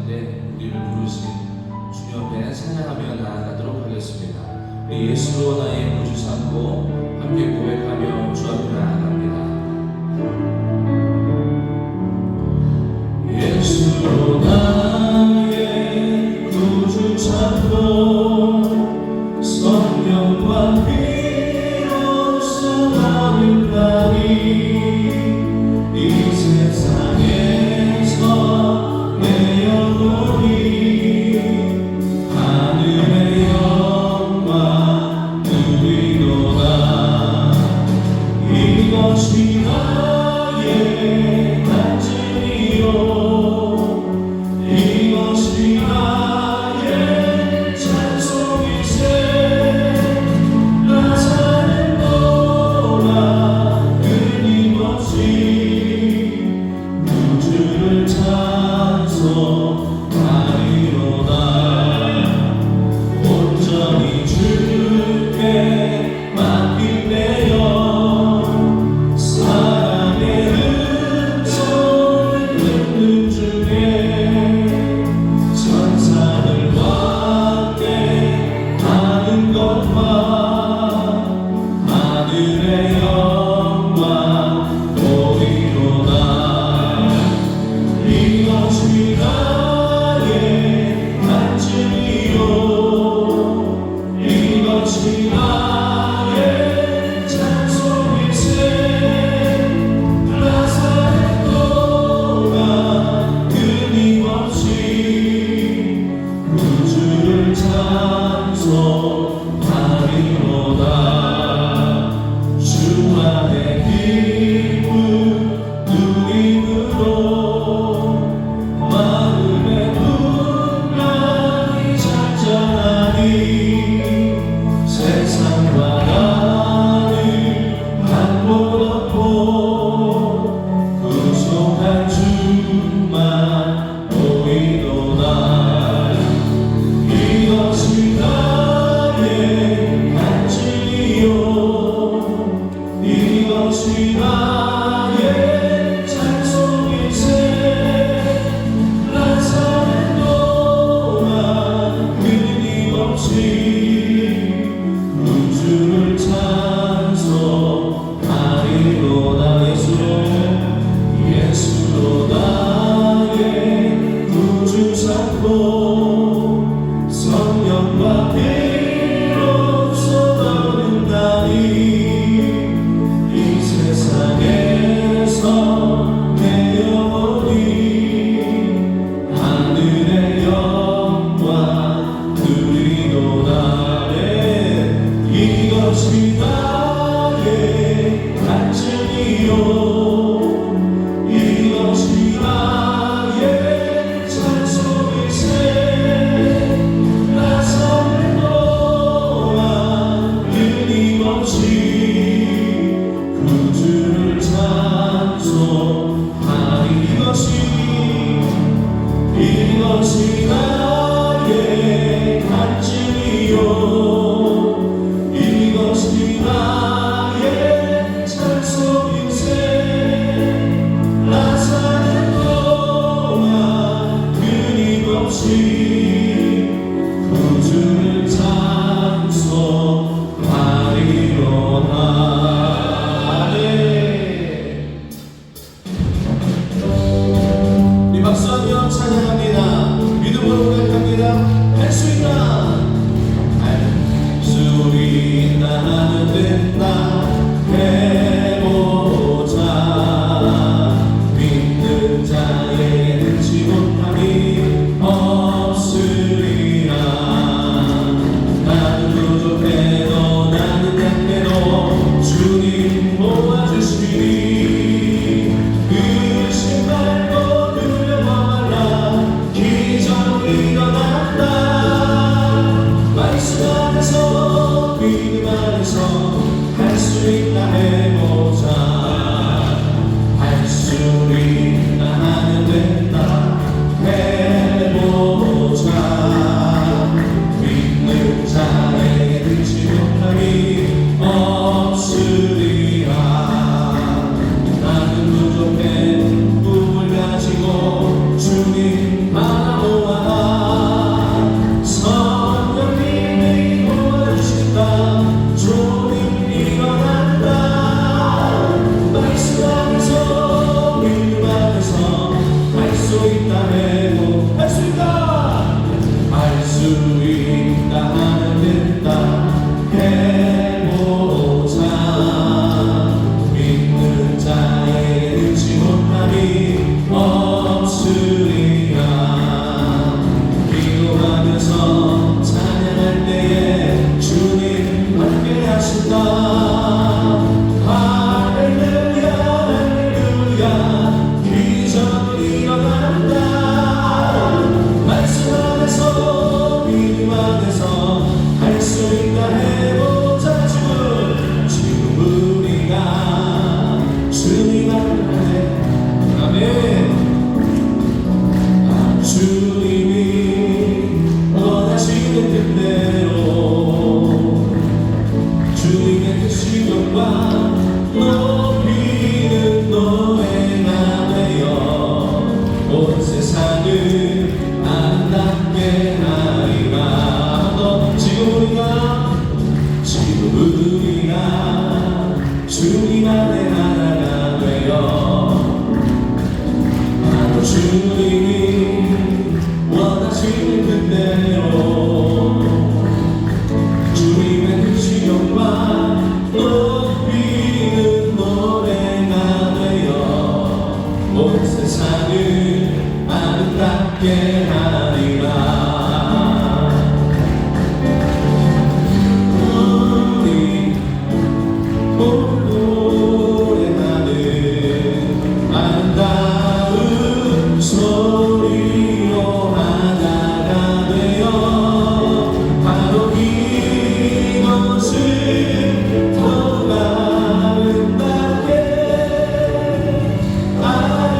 가운데 우리를 부르신 주님 앞에 찬양하며 나아가도록 하겠습니다. 우리 예수로 나의 구주 삼고 함께 고백하며 주 앞에 나아갑니다. 예수로 나의 구주 삼고 성령과 비로소 나는 나니 이 세상에서 내 영혼이 하늘의 영광 누리도다. 이것이 나의 간증이요 이것이 나의 찬송이세. 나 사는 동안 끊임없이 주를 찬송하리로다. 온전히 주께 맡긴 내 영 사랑의 음성을 듣는 중에 천사들과 함께 하는 것과 하늘의 영광 보리로다. 이것이 나의 간증이요 이것이 나의 찬송일세. 나 사는 동안 끊임없이 구주를 찬송하리로다. 주 안에 기쁨 누림으로 마음의 풍랑이 잔잔하니 세상과 나를 한못 얻고 구속한 주만 보이도다. 이것이 나의 간증이요 이것이 나의 찬송일세. 나 사는 동안 끊임없이 구주를 찬송하리로다. 예수로 나의 구주 삼고 성령과 비로소 너는 나니 이 세상에서 내 영혼이 하늘의 영광 누리도다. 이것이 나의 간증이요 이것이 세상을 아름답게 하리라. 우리 노래하는 아름다운 소리로 하나가 되어 바로 이곳을 더욱 아름답게 하리라.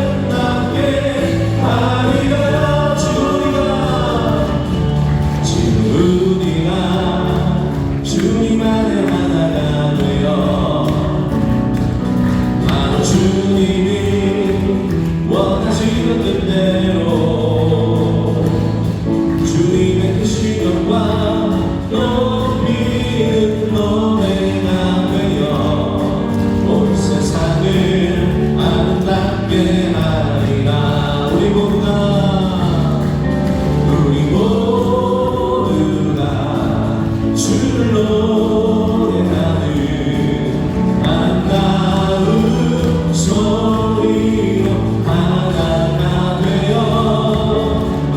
주님 안에 하나가 되어 바로 주님이 원하시는 뜻대로 주님의 그 시간과 높이는 노래가 되어 온 세상을 아름답게 하리라. 우리 모두가 주를 노래하는 아름다운 소리로 하나가 되어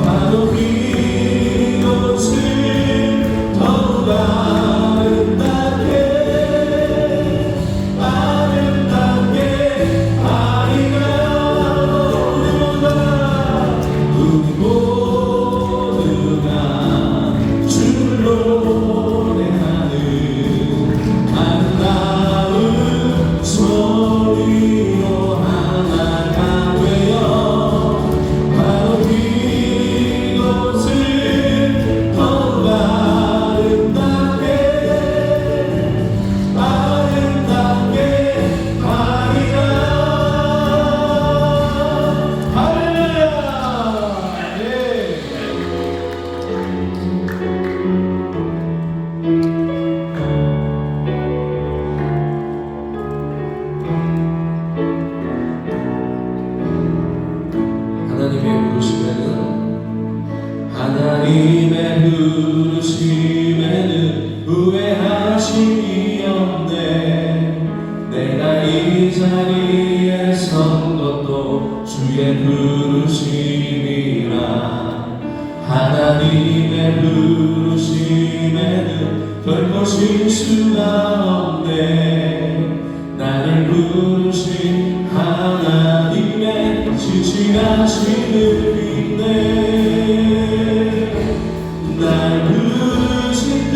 바로 이곳을 더욱 아름답게 하리라. 우리 모두가 주를 노래하는 아름다운 소리로 하나가 되어 바로 이곳을 더욱 아름답게 하리라. 할렐루야. 예. 하나님의 부르심에는 후회하심이 없네. 내가 이 자리에 선 것도 주의 부르심이라. 하나님의 부르심에는 결코 실수가 없네. 나를 부르신 하나님의 지시하시는 빛내. 날 부르신 뜻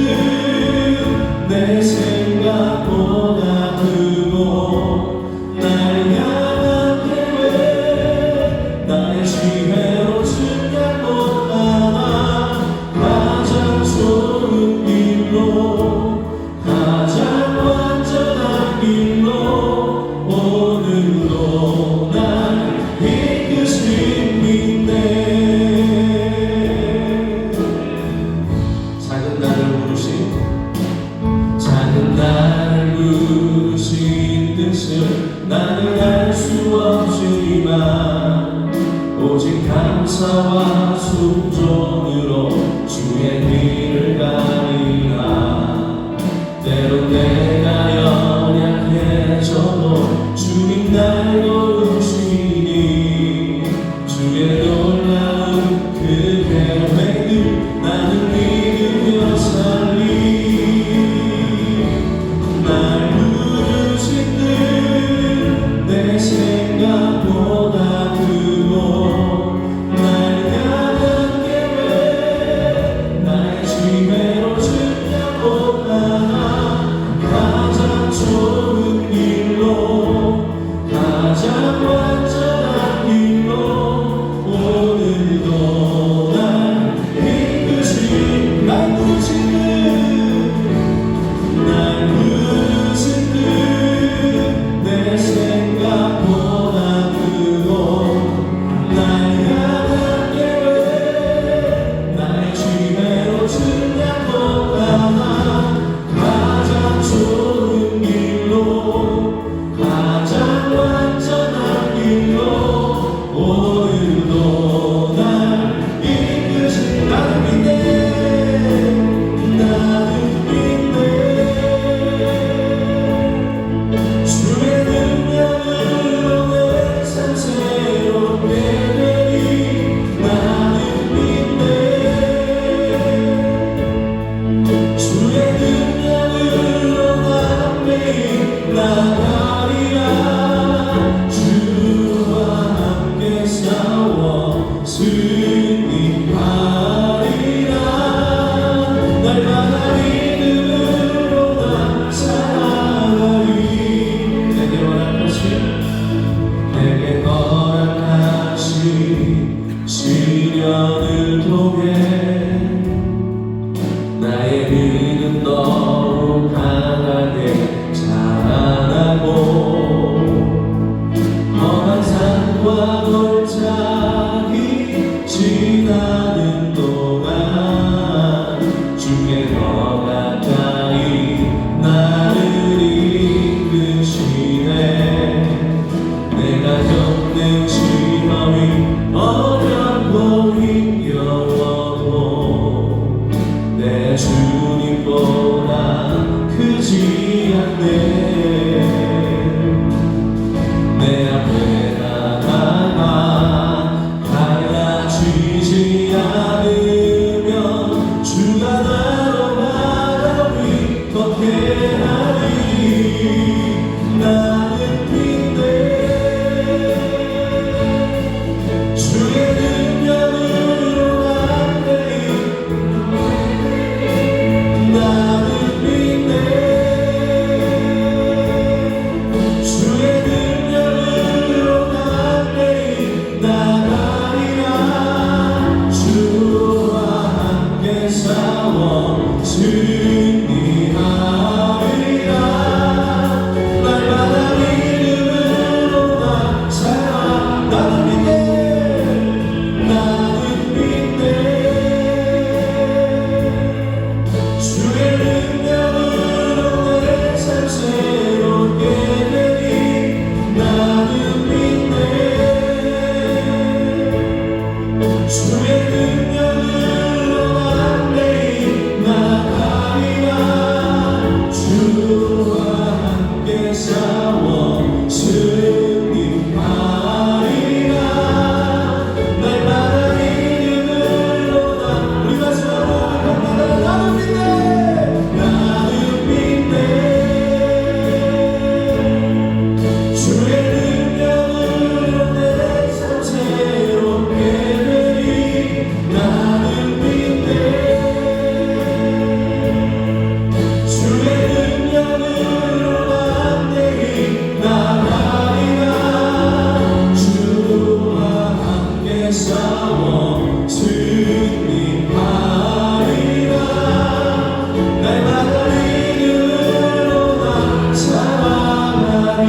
내 생각보다 크고 날 향한 계획 나의 지혜로 생각 못하나 가장 좋은 길로 가장 완전한 길로 오늘도 날 이끄신 빛내. 나를 부르신 뜻을 나는 알 수 없지만 오직 감사와 순종으로 주의 길을 가리라. 때론 내가 연약해져도 주님 날 도우시니 주의 놀라운 그 계획을 나는 믿으며 살리. 날 부르신 뜻 내 생각보다 크고 날 향한 계획 골짜기 지나는 동안 주께 더 가까이 나를 이끄시네. 내가 겪는 시험이 어렵고 힘겨워도 내 주님보다 크지 않네. 내 앞에 나가나 갈라지지 않으면 주가 나로 바라위 걷게 하리. 나는 믿네. 주의 능력으로 안돼. 나는 믿네. 주의 능력으로 안돼 나가리라. 주와 함께 싸워 승리하리라. 날마다 믿음으로 나 살아. 나는 믿네. 나는 믿네. 주의 능력으로 내 삶 새롭게 되니 나는 믿네. 주의 능력으로 안내히 나가리라. 주와 함께 싸워 승리하리라. 날마다 믿음으로 나 우리 마지막으로 한마다 나는 믿네. 나는 믿네. 주의 능력으로 내 삶 새롭게 되니 나는 믿네. 주의 능력으로 안내히 나가리라. 주와 함께 싸워 승리하리라. 날마다 믿음으로 나 살아가리.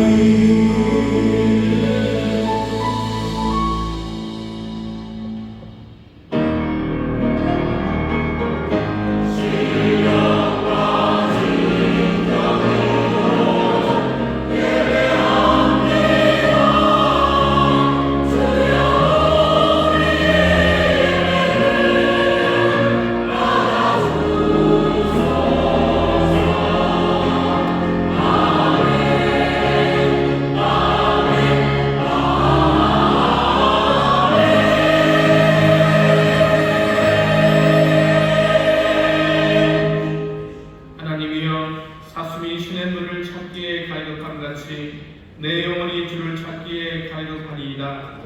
하나님이여, 사슴이 시냇물을 찾기에 갈급함같이 내 영혼이 주를 찾기에 갈급하니이다.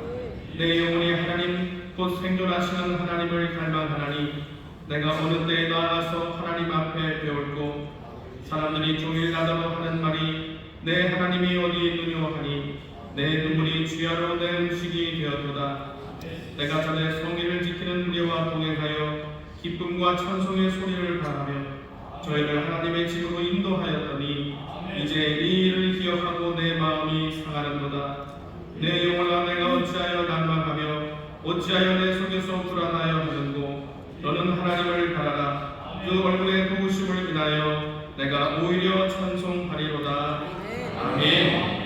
내 영혼이 하나님 곧 생존하시는 하나님을 갈망하나니 내가 어느 때에 나아가서 하나님 앞에 배울고 사람들이 종일 나더러 하는 말이 내 하나님이 어디 있느뇨 하니 내 눈물이 주야로 내 음식이 되었도다. 내가 전에 성의를 지키는 무리와 동행하여 기쁨과 찬송의 소리를 바라며 저희를 하나님의 집으로 인도하였더니 이제 이 일을 기억하고 내 마음이 상하는도다. 내 영혼아, 내가 어찌하여 난망하며 어찌하여 내 속에서 불안하여 하는고. 너는 하나님을 바라라. 그 얼굴의 도우심을 인하여 내가 오히려 찬송하리로다. 아멘.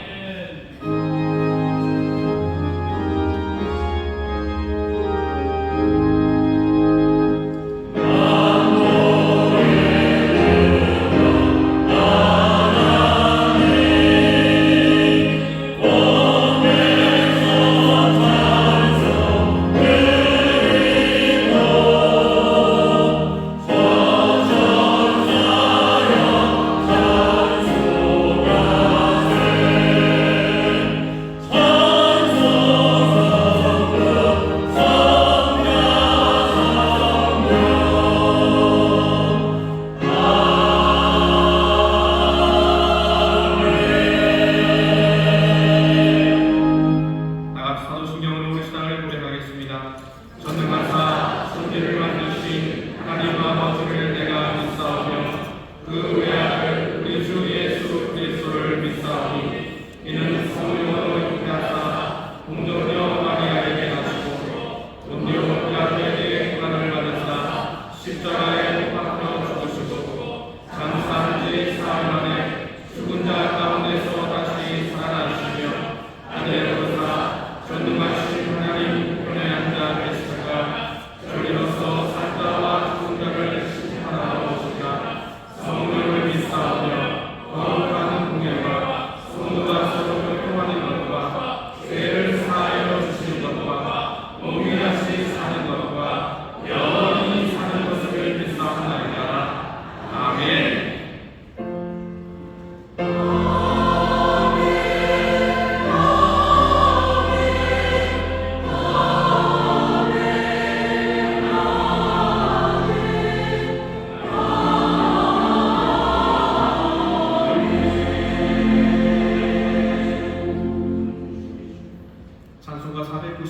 이는 성령으로 잉태하사 동정녀 마리아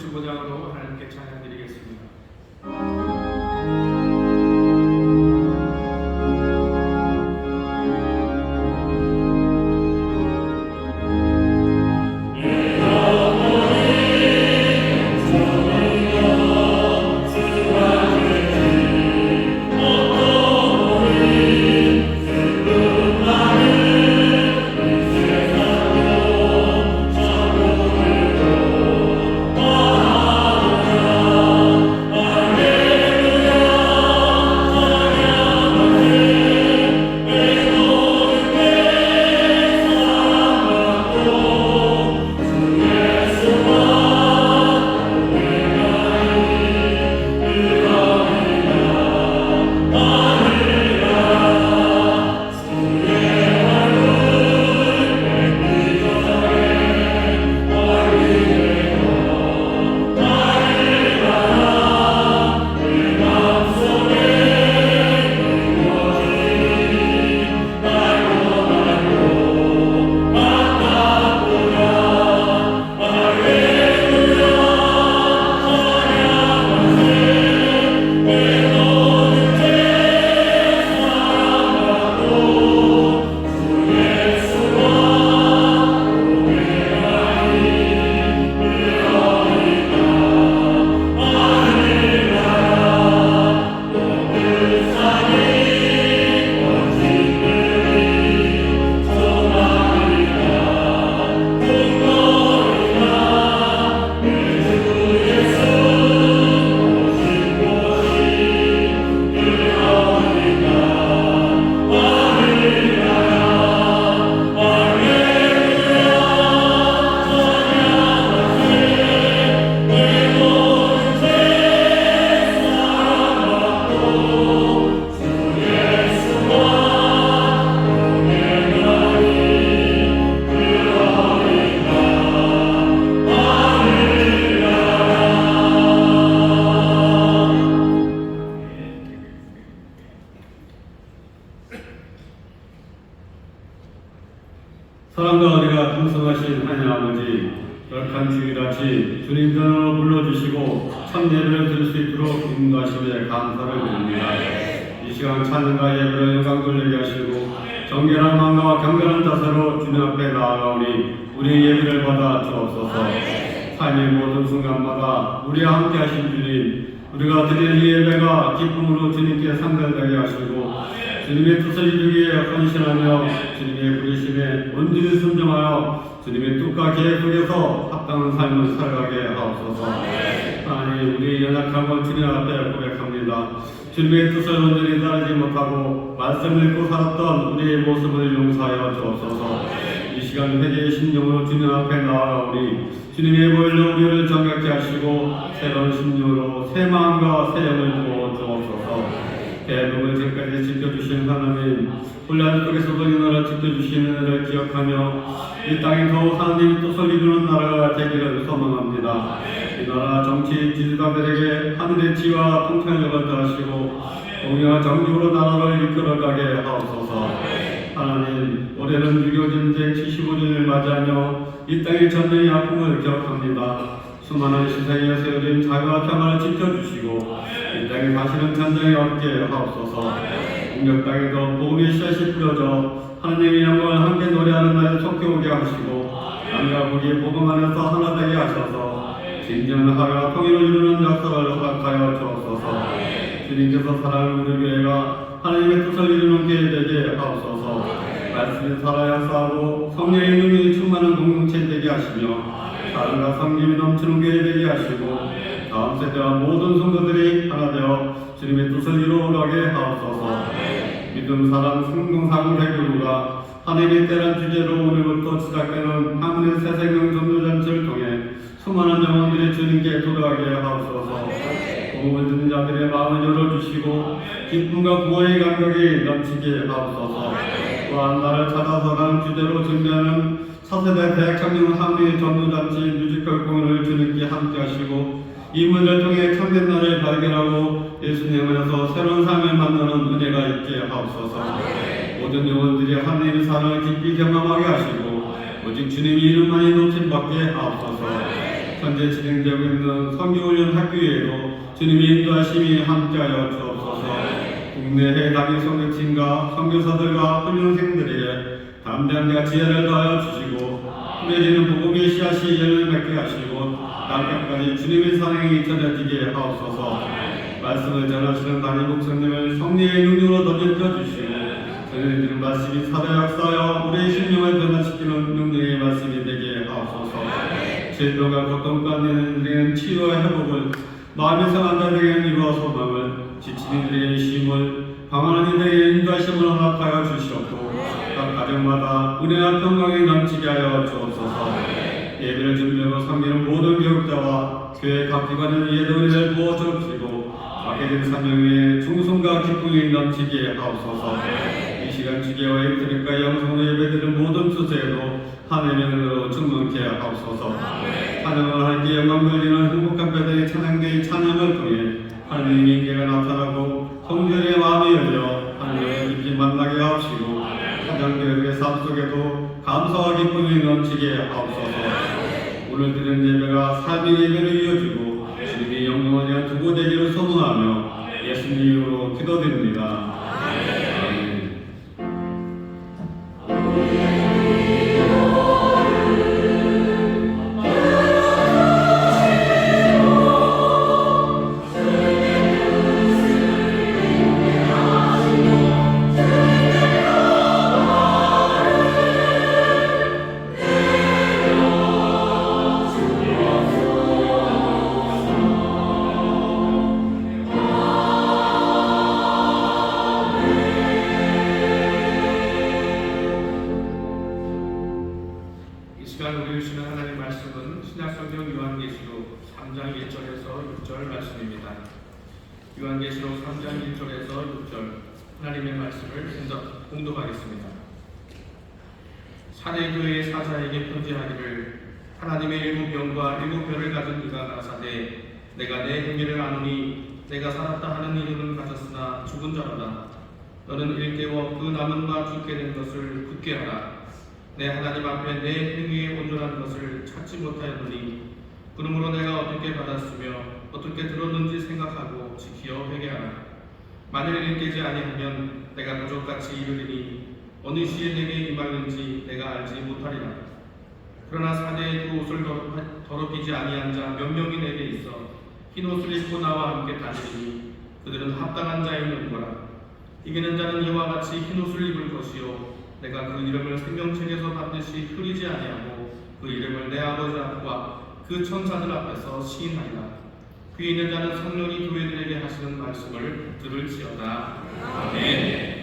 55장으로 하나님께 찬양드리겠습니다. 사랑과 은혜가 풍성하신 하나님 아버지, 열악한 주일같이 주님 편으로 불러주시고 참 예배를 드릴 수 있도록 인도하심에 감사를 드립니다. 이 시간 찬양과 예배를 영광 돌리게 하시고 정결한 마음과 경건한 자세로 주님 앞에 나아가오니 우리 예배를 받아 주옵소서. 삶의 모든 순간마다 우리와 함께 하신 주님, 우리가 드리는 이 예배가 기쁨으로 주님께 상달되게 하시고 주님의 뜻을 이루기에 헌신하며 주님의 부르심에 온전히 순종하여 주님의 뜻과 계획 속에서 합당한 삶을 살아가게 하옵소서. 하나님, 우리 연약함을 주님 앞에 고백합니다. 주님의 뜻을 온전히 따르지 못하고 말씀을 읽고 살았던 우리의 모습을 용서하여 주옵소서. 이 시간 회개의 심령으로 주님 앞에 나아가오니 주님의 보혈로 우리를 정결케 하시고 새로운 심령으로 새 마음과 새 영을 부어 주옵소서. 대복을 지금까지 지켜주신 하나님, 혼란 속에서도 이 나라 지켜주시는 은혜를 기억하며 이 땅에 더욱 하나님의 뜻을 이루는 나라가 되기를 소망합니다. 이 나라 정치 지도자들에게 하늘의 지와 통찰력을 더하시고 공의와 정직으로 나라를 이끌어가게 하옵소서. 하나님, 올해는 6.25 전쟁 75주년을 맞이하며 이 땅의 전쟁의 아픔을 기억합니다. 수많은 시세에 세워진 자유와 평화를 지켜주시고 이 땅에 다시는 전쟁이 없게 하옵소서. 북녘 땅에도 복음의 씨앗이 뿌려져 하나님의 영광을 함께 노래하는 날에 속해 오게 하시고 남과 북이 복음 안에서 하나 되게 하셔서 진정한 하루와 통일을 이루는 역사를 허락하여 주옵소서. 주님께서 사랑하는 우리 교회가 하나님의 뜻을 이루는 교회 되게 하옵소서. 말씀이 살아야 싸우고 성령의 능력이 충만한 공동체 되게 하시며 사랑과 성김이 넘치는 교회 되게 하시고 다음 세대와 모든 성도들이 하나 되어 주님의 뜻을 이루어가게 하옵소서. 믿음, 사랑, 성공사고 대교구가 하나님의 때란 주제로 오늘부터 시작되는 하늘의 새 생명 전도잔치를 통해 수많은 영혼들이 주님께 돌아가게 하옵소서. 복음을 듣는 자들의 마음을 열어주시고 기쁨과 구원의 감격이 넘치게 하옵소서. 또한 나를 찾아서 가는 주제로 준비하는 차세대 대학 청년 하늘의 전도잔치 뮤지컬 공연을 주님께 함께 하시고 이 문을 통해 참된 나를 발견하고 예수님 안에서 새로운 삶을 만나는 은혜가 있게 하옵소서. 모든 영혼들이 하나님의 사랑을 깊이 경험하게 하시고 오직 주님의 이름만이 높임받게 하옵소서. 현재 진행되고 있는 선교훈련 학교에도 주님의 인도하심이 함께하여 주옵소서. 국내외 단위 선교팀과 선교사들과 훈련생들에게 담대함과 지혜를 더하여 주시고 뿌려지는 복음의 씨앗이 열매 맺게 하시고 땅끝까지 주님의 사랑이 전해지게 하옵소서. 말씀을 전하시는 담임 목사님을 성령의 능력으로 덧입혀 주시고 전해지는 말씀이 사대 역사하여 우리의 심령을 변화시키는 능력의 말씀이 되게 하옵소서. 질병과 고통 가운데 드리는 치유와 회복을 마음이 상한 자들에게 이루어 소망을 지친 이들에게 힘을 방황하는 이들에게 인도하심을 허락하여 주시옵고 각 가정마다 은혜와 평강이 넘치게 하여 주옵소서. 예배를 준비하고 섬기는 모든 교육자와 교회 각 기관의 예도 은혜를 부어 주옵시고 맡겨진 사명 위에 충성과 기쁨이 넘치게 하옵소서. 이 시간 주기와 인터넷과 영상으로 예배드리는 모든 주제에도 하나님의 은혜로 충만케 하옵소서. 찬양을 하기에 영광 돌리는 행복한 배당의 찬양대의 찬양을 통해 하나님의 인계가 나타나고 성전의 마음이 열려 하나님을 깊이 만나게 하옵시고 찬양교회의 삶 속에도 감사와 기쁨이 넘치게 하옵소서. 오늘 드리는 예배가 삶의 예배를 이어주고 주님의 영광을 위한 두고 되기를 소망하며 예수님 이름으로 기도드립니다. 아멘. 이 시간 우리 주시는 하나님 말씀은 신약성경 요한계시록 3장 1절에서 6절 말씀입니다. 요한계시록 3장 1절에서 6절 하나님의 말씀을 먼저 공독하겠습니다. 사대교회의 사자에게 편지하기를 하나님의 일곱 영과 일곱 별을 가진 이가 가라사대 내가 내 행위를 아노니 내가 살았다 하는 이름은 가졌으나 죽은 자로다. 너는 일깨워 그 남은 바 죽게 된 것을 굳게 하라. 내 하나님 앞에 내 행위의 온전한 것을 찾지 못하였노니 그러므로 내가 어떻게 받았으며 어떻게 들었는지 생각하고 지키어 회개하라. 만일 일깨지 아니하면 내가 도적같이 이르리니 어느 시에 내게 임하는지 내가 알지 못하리라. 그러나 사대의 그 옷을 더럽히지 아니한 자 몇 명이 내게 있어 흰 옷을 입고 나와 함께 다니니 그들은 합당한 자이는거라. 이기는 자는 이와 같이 흰 옷을 입을 것이요 내가 그 이름을 생명책에서 반드시 흐리지 아니하고 그 이름을 내 아버지 앞과 그 천사들 앞에서 시인하리라. 귀 있는 자는 성령이 교회들에게 하시는 말씀을 들을지어다. 아멘. 아멘.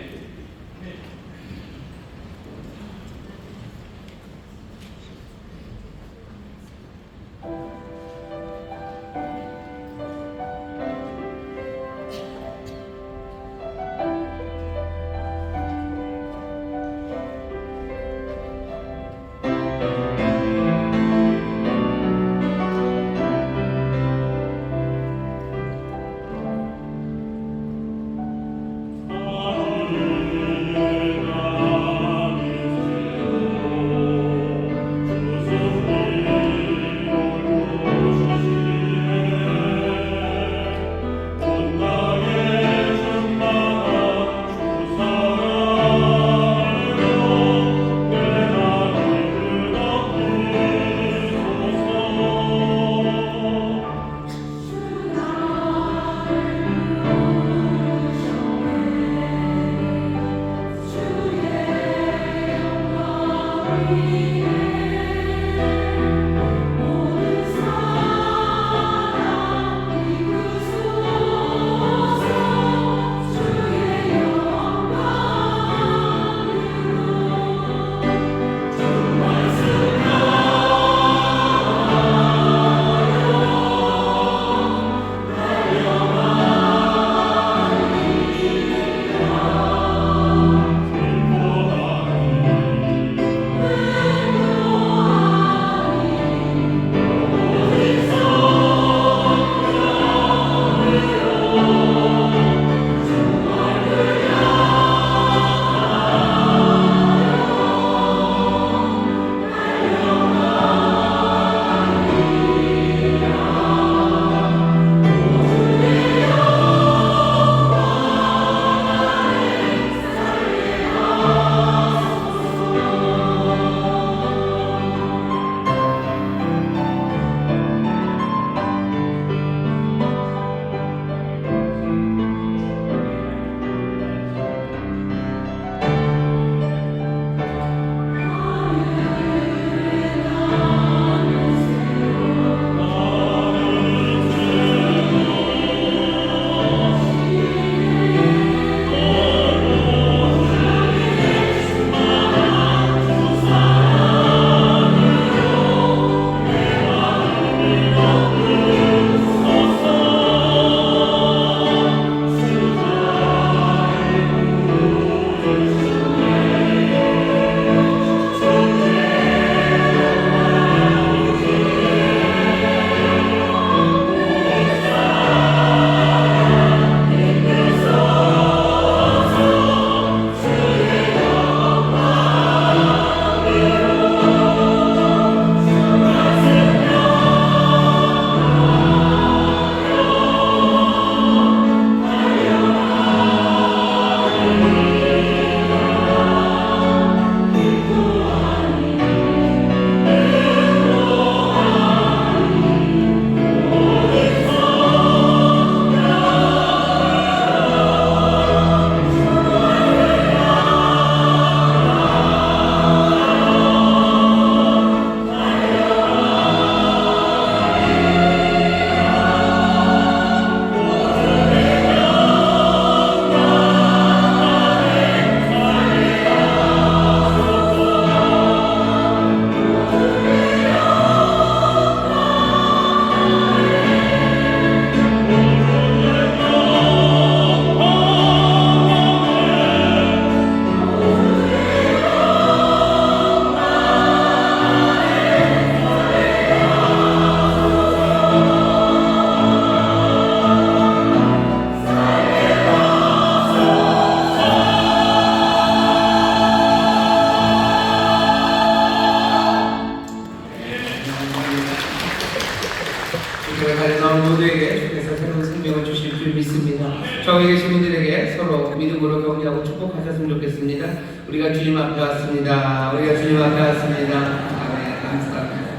계속해서 새로운 생명을 주실 줄 믿습니다. 저기 계신 분들에게 서로 믿음으로 격려하고 축복하셨으면 좋겠습니다. 우리가 주님 앞에 왔습니다. 우리가 주님 앞에 왔습니다. 아멘. 감사합니다.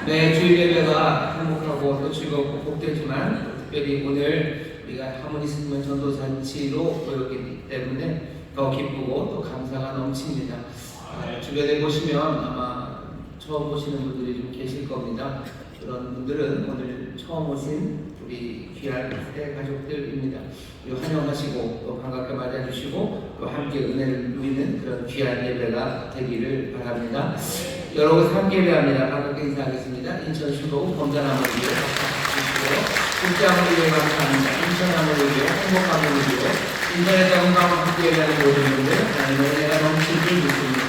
네, 주일 예배가 행복하고 또 즐겁고 복되지만 특별히 오늘 우리가 하모니 스님은 전도잔치로 모였기 때문에 더 기쁘고 또 감사가 넘칩니다. 주변에 보시면 아마 처음 보시는 분들이 좀 계실 겁니다. 그런 분들은 오늘 처음 오신 우리 귀한 새 가족들입니다. 환영하시고 또 반갑게 맞아주시고 또 함께 은혜를 누리는 그런 귀한 예배가 되기를 바랍니다. 여러분 함께 예배합니다. 반갑게 인사하겠습니다. 인천 수도 범자나무리교 박수주시고요. 국장으로 감사합니다. 인천나무리교 행복나무리교 인천의 정강과 함께 예배하는 모든 분들 하나님의 은혜가 넘칠 줄 믿습니다.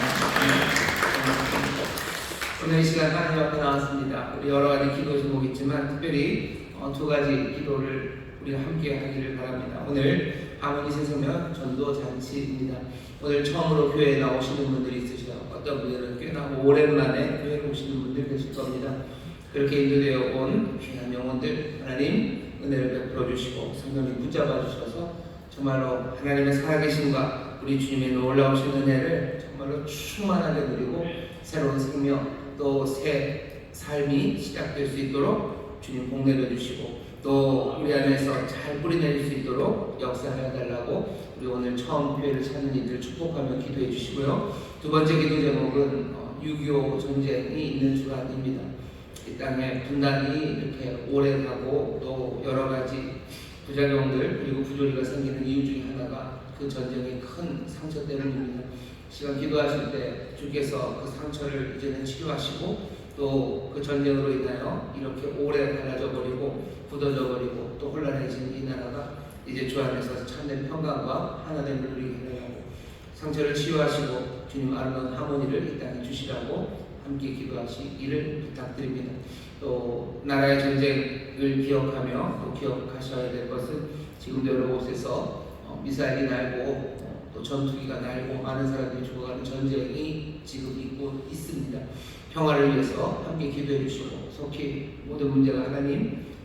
오늘 이 시간 하나님 앞에 나왔습니다. 우리 여러 가지 기도 제목이 있지만 특별히 두 가지 기도를 우리가 함께 하기를 바랍니다. 오늘 하모니 새소년 전도잔치입니다. 오늘 처음으로 교회에 나오시는 분들이 있으시죠. 어떤 분들은 꽤나 오랜만에 교회에 오시는 분들 계실 겁니다. 그렇게 인도되어 온 귀한 영혼들 하나님 은혜를 베풀어 주시고 성령님 붙잡아 주셔서 정말로 하나님의 살아계심과 우리 주님의 놀라우신 은혜를 정말로 충만하게 누리고 새로운 생명 또 새 삶이 시작될 수 있도록 주님 복 내려주시고 또 우리 안에서 잘 뿌리내릴 수 있도록 역사하여 달라고 우리 오늘 처음 교회를 찾는 이들 축복하며 기도해 주시고요. 두 번째 기도 제목은 6.25 전쟁이 있는 주간입니다. 이 땅에 분단이 이렇게 오래 가고 또 여러 가지 부작용들 그리고 부조리가 생기는 이유 중에 하나가 그 전쟁의 큰 상처 때문입니다. 시간 기도하실 때 주께서 그 상처를 이제는 치료하시고 또 그 전쟁으로 인하여 이렇게 오래 갈라져 버리고 굳어져 버리고 또 혼란해진 이 나라가 이제 주 안에서 참된 평강과 하나됨을 누리게 하고 상처를 치유하시고 주님 아름다운 하모니를 이 땅에 주시라고 함께 기도하시기를 부탁드립니다. 또 나라의 전쟁을 기억하며 또 기억하셔야 될 것은 지금도 여러 곳에서 미사일이 날고 또 전투기가 날고 많은 사람들이 죽어가는 전쟁이 지금 있고 있습니다. 평화를 위해서 함께 기도해 주시고 속히 모든 문제가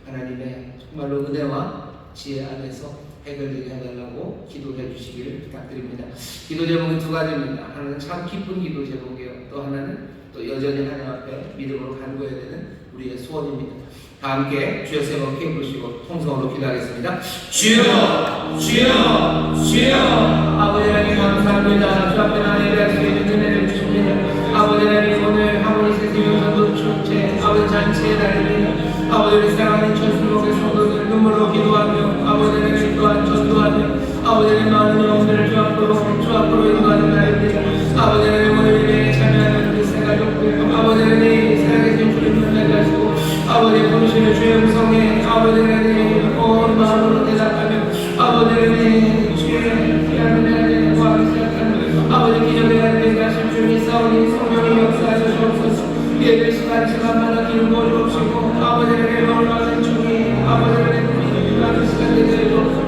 하나님의 정말로 은혜와 지혜 안에서 해결되게 해달라고 기도해 주시기를 부탁드립니다. 기도 제목은 두 가지입니다. 하나는 참 기쁜 기도 제목이에요. 또 하나는 또 여전히 하나님 앞에 믿음으로 간구해야 되는 우리의 소원입니다. 다 함께 주여 세 번 크게 부르시고 통성으로 기도하겠습니다. 주여 주여 주여 아버지 하나님 감사합니다. 주 앞에 나의 예배할 수 있는 은혜를 주십니다. 아버지 하나님 오늘 하모니 새소년 전도 축제 아버지 잔치의 날입니다. 아버지를 사랑하는 천수목의 성도들 눈물로 기도하며 아버지 하나님 또한 전도하며 아버지 하나님 많은 영혼들을 주 앞으로 인도하는 날입니다. 아버지 하나님 오늘 예배에 참여하는 우리 새 가족들 아버지 하나님 살아계신 주님을 만나시고 아버지 부르시는 주의 음성에 아버지 하나님 온 마음으로 대답하며 아버지 하나님 주의 귀한 은혜를 구하기 시작하는 아버지 기적의 하나님 하신 주님 싸우니 성령이 역사하여 주옵소서. 예배 시간마다 기름 부어 주옵시고 아버지 하나님 놀라우신 주님 아버지 하나님 믿음이 시간 되게 주옵소서.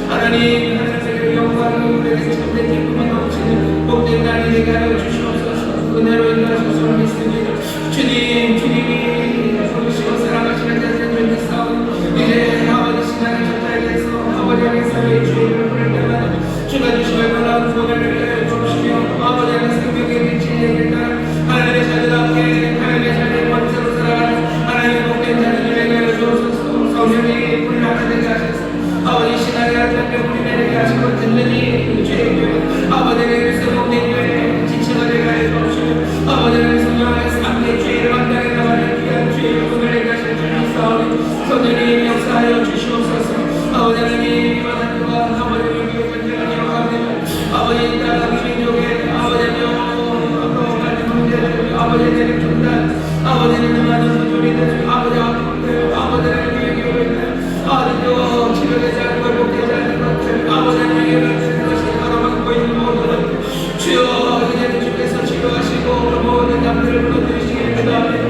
하나님의 영광을 우리에게 참된 기쁨이 넘치는 복된 날이 되게 하여 주시옵소서. 은혜로 인도하셔서 믿습니다. 주님이 부르시고 사랑하시는 자들을 믿사오니 이제 아버지 신앙의 전달에서 아버지 하나님 삶의 주의를 부를 때마다 주가 주시고 놀라운 구원을 주시며 아버지 하나님 생명의 빛이 따라 하나님의 자들 앞에 하나님의 자들의 권세로 살아가는 하나님의 복된 자들을 내게 주옵소서. 성령이 불을 하나 되게 하셔서 아버지 신앙의 하나님께 불이 내리게 하시고 듣는 주의 교회 아버지 하나님의 복된 교회 지체가 되게 하여 주옵시고 아버지 하나님 성령의 삶의 죄를 만나게 나가는 귀한 주의 복을 내게 하실 줄 믿사오니 성령님 역사하여 주시옵소서. 아버지 하나님 이번 학교와 아버지 하나님의 전쟁을 기억합니다. 아버지 나라 민족의 아버지 앞으로 가는 문제들 아버지 하나님 중단 아버지 하나님 많은 부조리들 아버지 아픔들 아버지 하나님의 교회들 아직도 치료되지 않고 회복되지 않는 것들 아버지 하나님의 같은 것이 가로막고 있는 모든 것들 주여 이제는 주께서 치료하시고 모든 남들을 불러주시기를 기도합니다.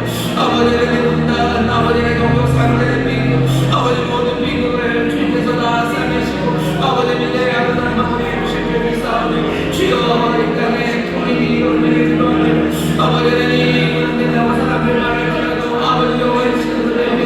아버지 하나님 분단 아버지 하나님 영역 상대의 비극 아버지 모든 비극을 주께서 다 싸매시고 아버지 믿음의 아름다운 마음에 주실 줄 믿사오니 주여 이 땅에 통일이 올매게 들어오며 아버지 하나님 된다고 사람들 말할지라도 아버지 영원히 신들의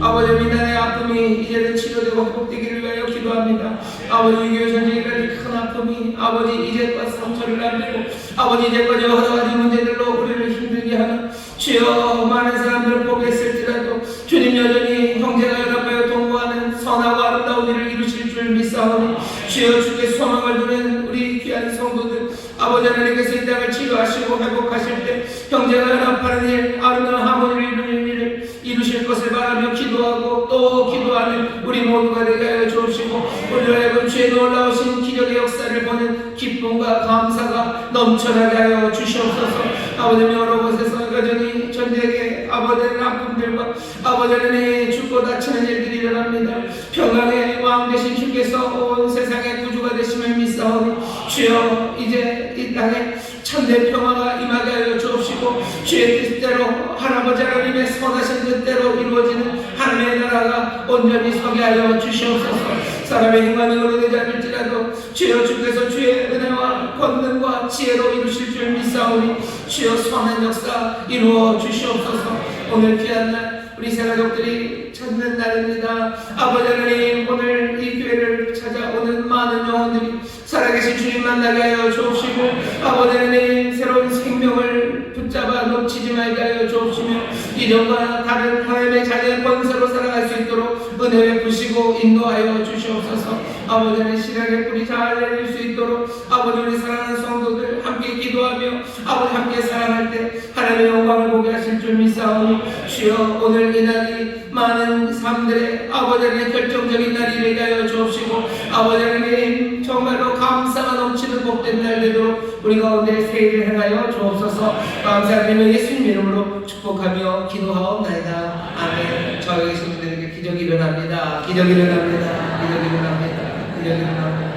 아버지 민간의 아픔이 이제는 치료되고 회복되기를 위하여 기도합니다. 아버지 6.25 전쟁이라는 큰 아픔이 아버지 이제껏 상처를 남기고 아버지 이제껏 여러 가지 문제들로 우리를 힘들게 하는 주여 많은 사람들을 포기했을지라도 주님 여전히 형제가 연합하여 동거하는 선하고 아름다운 일을 이루실 줄 믿사오니 주여 주께 소망을 두는 우리 귀한 성도들 아버지 하나님께서 이 땅을 치료하시고 회복하실 때 형제가 연합하는 일 아름다운 하모니를 이루는 일을 이루실 것을 바라며 기도하고 또 기도하는 우리 모두가 되게 하여 주옵시고 우리를 하여금 주의 놀라우신 기적의 역사를 보는 기쁨과 감사가 넘쳐나게 하여 주시옵소서. 아버지 여러 곳에서 여전히 전쟁의 아버지의 아픔들과 아버지의 죽고 다치는 일들이 일어납니다. 평강의 왕 되신 주께서 온 세상의 구주가 되심을 믿사오니 주여 이제 이 땅에 참된 평화가 임하게 하여 주옵시고 주의 뜻대로 할아버지 하나님의 선하신 뜻대로 이루어지는 하나님의 나라가 온전히 서게 하여 주시옵소서. 사람의 행함이 어느 되지 않을지라도 주여 주께서 주의 은혜와 권능과 지혜로 이루실 줄 믿사오니 주여 선한 역사 이루어 주시옵소서. 오늘 귀한 날 우리 새가족들이 찾는 날입니다. 아버지 하나님 오늘 이 교회를 찾아오는 많은 영혼들이 살아계신 주님 만나게 하여 주옵시고 아버지 하나님 새로운 생명을 붙잡아 놓치지 말게 하여 주옵시며 이전과 다른 하나님의 자녀의 권세로 살아갈 수 있도록 은혜 베푸시고 인도하여 주시옵소서. 아버지 하나님 신앙의 뿌리 잘 내릴 수 있도록 아버지 우리 사랑하는 성도들 함께 기도하며 아버지 함께 사랑할 때 하나님의 영광을 보게 하실 줄 믿사오니 주여 오늘 이 날이 많은 삶들의 아버지 하나님의 결정적인 날이 되게 하여 주옵시고 아버지 하나님 정말로 감사가 넘치는 복된 날 되도록 우리 가운데 세일을 행하여 주옵소서. 감사드리며 예수님 이름으로 축복하며 기도하옵나이다. 아멘. 저희 계신 분들에게 기적이 일어납니다. 기적이 일어납니다. 기적이 일어납니다. 기적이 일어납니다.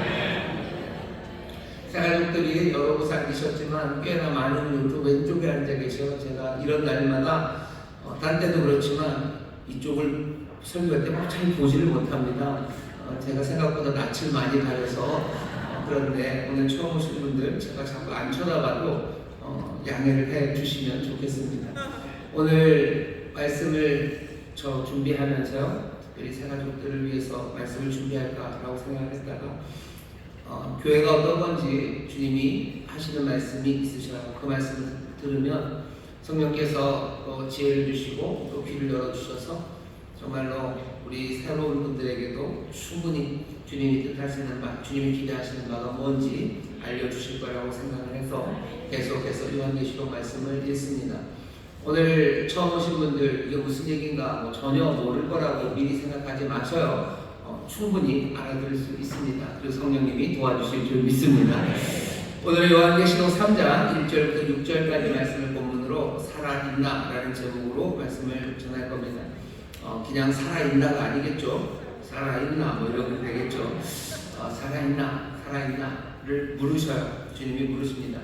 새가족들이 여러 곳에 앉으셨지만 꽤나 많은 분들 왼쪽에 앉아 계셔. 제가 이런 날마다 딴 때도 그렇지만 이쪽을 설교할 때 잘 보지를 못합니다. 제가 생각보다 낯을 많이 가려서 그런데 오늘 처음 오신 분들 제가 자꾸 안 쳐다봐도 양해를 해 주시면 좋겠습니다. 오늘 말씀을 저 준비하면서요 특별히 새가족들을 위해서 말씀을 준비할까라고 생각했다가 교회가 어떤 건지 주님이 하시는 말씀이 있으셔요. 그 말씀을 들으면 성령께서 지혜를 주시고 또 귀를 열어주셔서 정말로 우리 새로운 분들에게도 충분히 주님이 뜻하시는 바, 주님이 기대하시는 바가 뭔지 알려주실 거라고 생각을 해서 계속해서 요한계시록 말씀을 읽습니다. 오늘 처음 오신 분들 이게 무슨 얘기인가 전혀 모를 거라고 미리 생각하지 마셔요. 충분히 알아들을 수 있습니다. 그리고 성령님이 도와주실 줄 믿습니다. 오늘 요한계시록 3장 1절부터 6절까지 말씀을 본문으로 살아있나 라는 제목으로 말씀을 전할 겁니다. 그냥 살아있나가 아니겠죠. 살아있나 뭐 이러면 되겠죠. 살아있나 살아있나를 물으셔요. 주님이 물으십니다.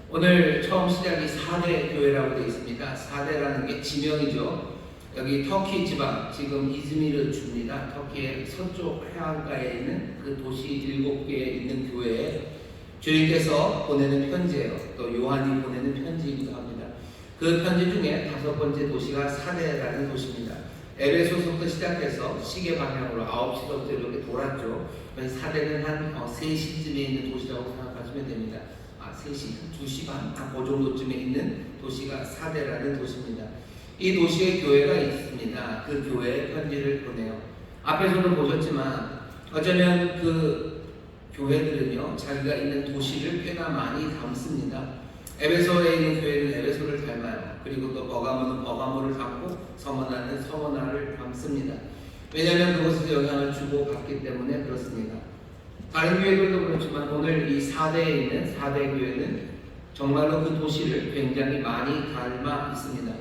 오늘 처음 시작이 4대 교회라고 되어 있습니다. 4대라는 게 지명이죠. 여기 터키 지방, 지금 이즈미르 주입니다. 터키의 서쪽 해안가에 있는 그 도시 7개에 있는 교회에 주님께서 보내는 편지예요. 또 요한이 보내는 편지이기도 합니다. 그 편지 중에 5번째 도시가 사대라는 도시입니다. 에베소서부터 시작해서 시계 방향으로 9시부터 이렇게 돌았죠. 사대는 한 3시쯤에 있는 도시라고 생각하시면 됩니다. 3시, 2시 반, 그 정도쯤에 있는 도시가 사대라는 도시입니다. 이 도시에 교회가 있습니다. 그 교회에 편지를 보내요. 앞에서도 보셨지만 어쩌면 그 교회들은요 자기가 있는 도시를 꽤나 많이 담습니다. 에베소에 있는 교회는 에베소를 닮아요. 그리고 또 버가모는 버가모를 담고 서머나는 서머나를 담습니다. 왜냐하면 그곳에서 영향을 주고 받기 때문에 그렇습니다. 다른 교회들도 그렇지만 오늘 이 4대에 있는 4대 교회는 정말로 그 도시를 굉장히 많이 닮아 있습니다.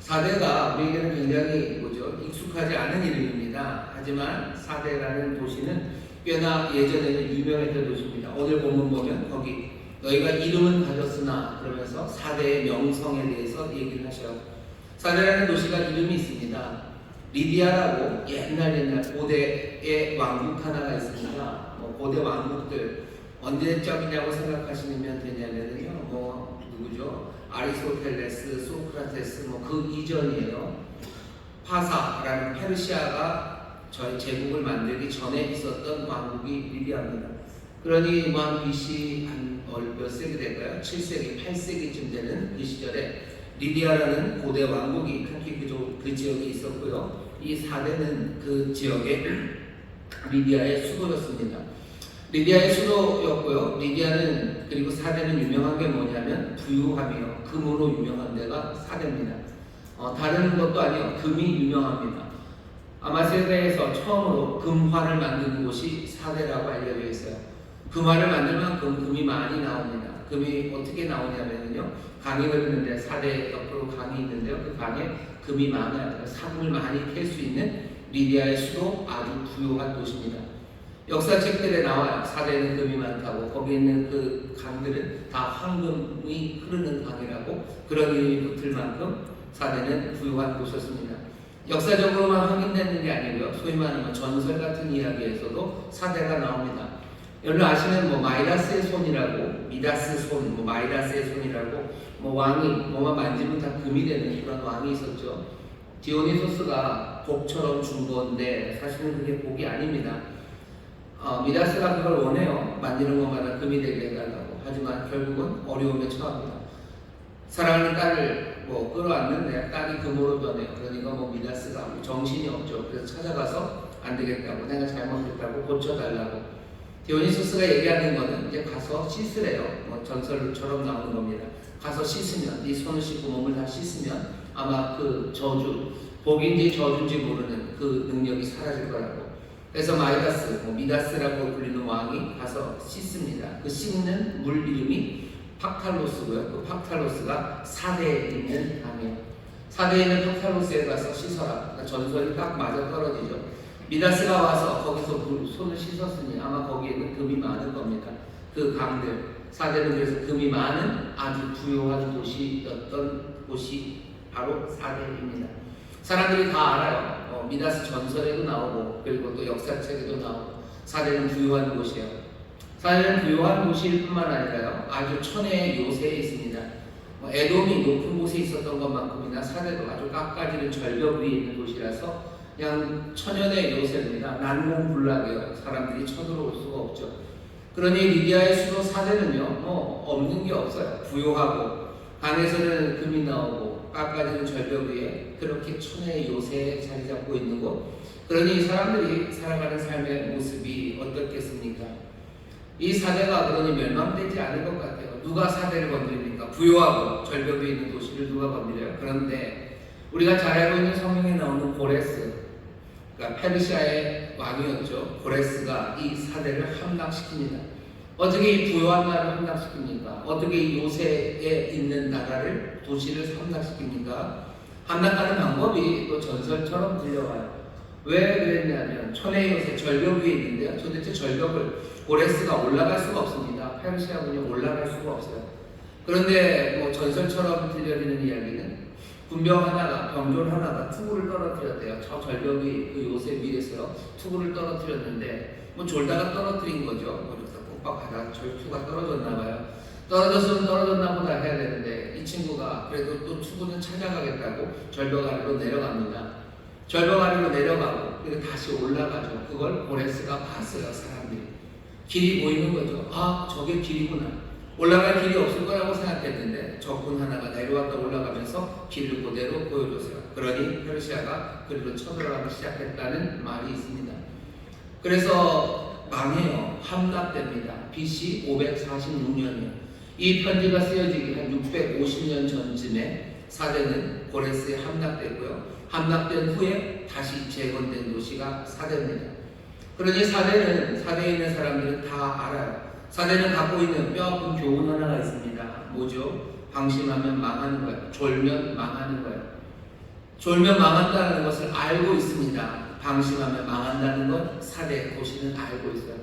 4대가 우리에게는 굉장히 익숙하지 않은 이름입니다. 하지만 4대라는 도시는 꽤나 예전에는 유명했던 도시입니다. 오늘 본문 보면 거기 너희가 이름은 가졌으나 그러면서 4대의 명성에 대해서 얘기를 하셔요. 4대라는 도시가 이름이 있습니다. 리디아라고 옛날 고대의 왕국 하나가 있습니다. 고대 왕국들 언제적이냐고 생각하시면 되냐면요. 누구죠? 아리스토텔레스, 소크라테스 그 이전이에요. 파사라는 페르시아가 저희 제국을 만들기 전에 있었던 왕국이 리디아입니다. 그러니 BC 한 몇 세기 될까요? 7세기, 8세기쯤 되는 그 시절에 리디아라는 고대 왕국이 터키 그 지역에 있었고요. 이 사대는 그 지역의 리디아의 수도였습니다. 리디아의 수도였고요. 리디아는 그리고 사대는 유명한 게 뭐냐면 부유하며 금으로 유명한 데가 사대입니다. 다른 것도 아니요, 금이 유명합니다. 아마 세계에서 처음으로 금화를 만드는 곳이 사대라고 알려져 있어요. 금화를 만들 만큼 금이 많이 나옵니다. 금이 어떻게 나오냐면요, 강이 흐르는데 사대 옆으로 강이 있는데요, 그 강에 금이 많아요. 사금을 많이 캘 수 있는 리디아의 수도, 아주 부유한 도시입니다. 역사책들에 나와요. 사대는 금이 많다고. 거기 있는 그 강들은 다 황금이 흐르는 강이라고, 그런 이름이 붙을 만큼 사대는 부유한 곳이었습니다. 역사적으로만 확인되는 게 아니고요, 소위 말하면 전설 같은 이야기에서도 사대가 나옵니다. 여러분 아시는 마이다스의 손이라고, 미다스 손, 마이다스의 손이라고, 왕이 뭐만 만지면 다 금이 되는 그런 왕이 있었죠. 디오니소스가 복처럼 준 건데 사실은 그게 복이 아닙니다. 미다스가 그걸 원해요. 만지는 것마다 금이 되게 해달라고. 하지만 결국은 어려움에 처합니다. 사랑하는 딸을 끌어안는데 딸이 금으로 변해요. 그러니까 미다스가 정신이 없죠. 그래서 찾아가서 안 되겠다고, 내가 잘못했다고 고쳐달라고. 디오니소스가 얘기하는 거는 이제 가서 씻으래요. 전설처럼 나오는 겁니다. 가서 씻으면, 네 손을 씻고 몸을 다 씻으면 아마 그 저주, 복인지 저주인지 모르는 그 능력이 사라질 거라고. 그래서 마이다스, 미다스라고 불리는 왕이 가서 씻습니다. 그 씻는 물 이름이 팍탈로스고요. 그 팍탈로스가 사대에 있는 강이에요. 사대에 있는 팍탈로스에 가서 씻어라. 그러니까 전설이 딱 맞아 떨어지죠. 미다스가 와서 거기서 손을 씻었으니 아마 거기에는 금이 많을 겁니다. 그 강들. 사대는 그래서 금이 많은 아주 부유한 도시였던 곳이 바로 사대입니다. 사람들이 다 알아요. 미다스 전설에도 나오고, 그리고 또 역사책에도 나오고, 사대는 부유한 곳이에요. 사대는 부유한 도시일 뿐만 아니라요, 아주 천혜의 요새에 있습니다. 에돔이 높은 곳에 있었던 것만큼이나 사대도 아주 깎아지는 절벽 위에 있는 도시라서 그냥 천연의 요새입니다. 난공불락이에요. 사람들이 쳐들어올 수가 없죠. 그러니 리디아의 수도 사대는요, 없는 게 없어요. 부유하고, 강에서는 금이 나오고, 깎아지는 절벽 위에 그렇게 천혜의 요새에 자리 잡고 있는 곳. 그러니 사람들이 살아가는 삶의 모습이 어떻겠습니까? 이 사대가 그러니 멸망되지 않을 것 같아요. 누가 사대를 건드립니까? 부유하고 절벽 위에 있는 도시를 누가 건드려요? 그런데 우리가 잘 알고 있는 성경에 나오는 고레스, 그러니까 페르시아의 왕이었죠. 고레스가 이 사대를 함락시킵니다. 어떻게 이 부유한 나라를 함락시킵니까? 어떻게 이 요새에 있는 나라를, 도시를 함락시킵니까? 함락하는 방법이 또 전설처럼 들려와요. 왜 그랬냐면 천혜의 요새 절벽 위에 있는데요. 도대체 절벽을 고레스가 올라갈 수가 없습니다. 페르시아군이 올라갈 수가 없어요. 그런데 전설처럼 들려지는 이야기는 군병 하나가, 병졸 하나가 투구를 떨어뜨렸대요. 저 절벽 위 그 요새 위에서 투구를 떨어뜨렸는데 졸다가 떨어뜨린 거죠. 빡빡하다 절투가 떨어졌나 봐요. 떨어졌으면 떨어졌나 보다 해야 되는데 이 친구가 그래도 또 투구는 찾아가겠다고 절벽 아래로 내려갑니다. 절벽 아래로 내려가고 그리고 다시 올라가죠. 그걸 고레스가 봤어요. 사람들이. 길이 보이는 거죠. 아, 저게 길이구나. 올라갈 길이 없을 거라고 생각했는데 적군 하나가 내려왔다 올라가면서 길을 그대로 보여줬어요. 그러니 페르시아가 그리로 쳐들어가기 시작했다는 말이 있습니다. 그래서 망해요. 함락됩니다. BC 546년이요. 이 편지가 쓰여지기 한 650년 전쯤에 사대는 고레스에 함락됐고요. 함락된 후에 다시 재건된 도시가 사대입니다. 그러니 사대에 있는 사람들은 다 알아요. 사대는 갖고 있는 뼈아픈 교훈 하나가 있습니다. 뭐죠? 방심하면 망하는 거예요. 졸면 망하는 거예요. 졸면 망한다는 것을 알고 있습니다. 방심하면 망한다는 것 사대 도시는 알고 있어요.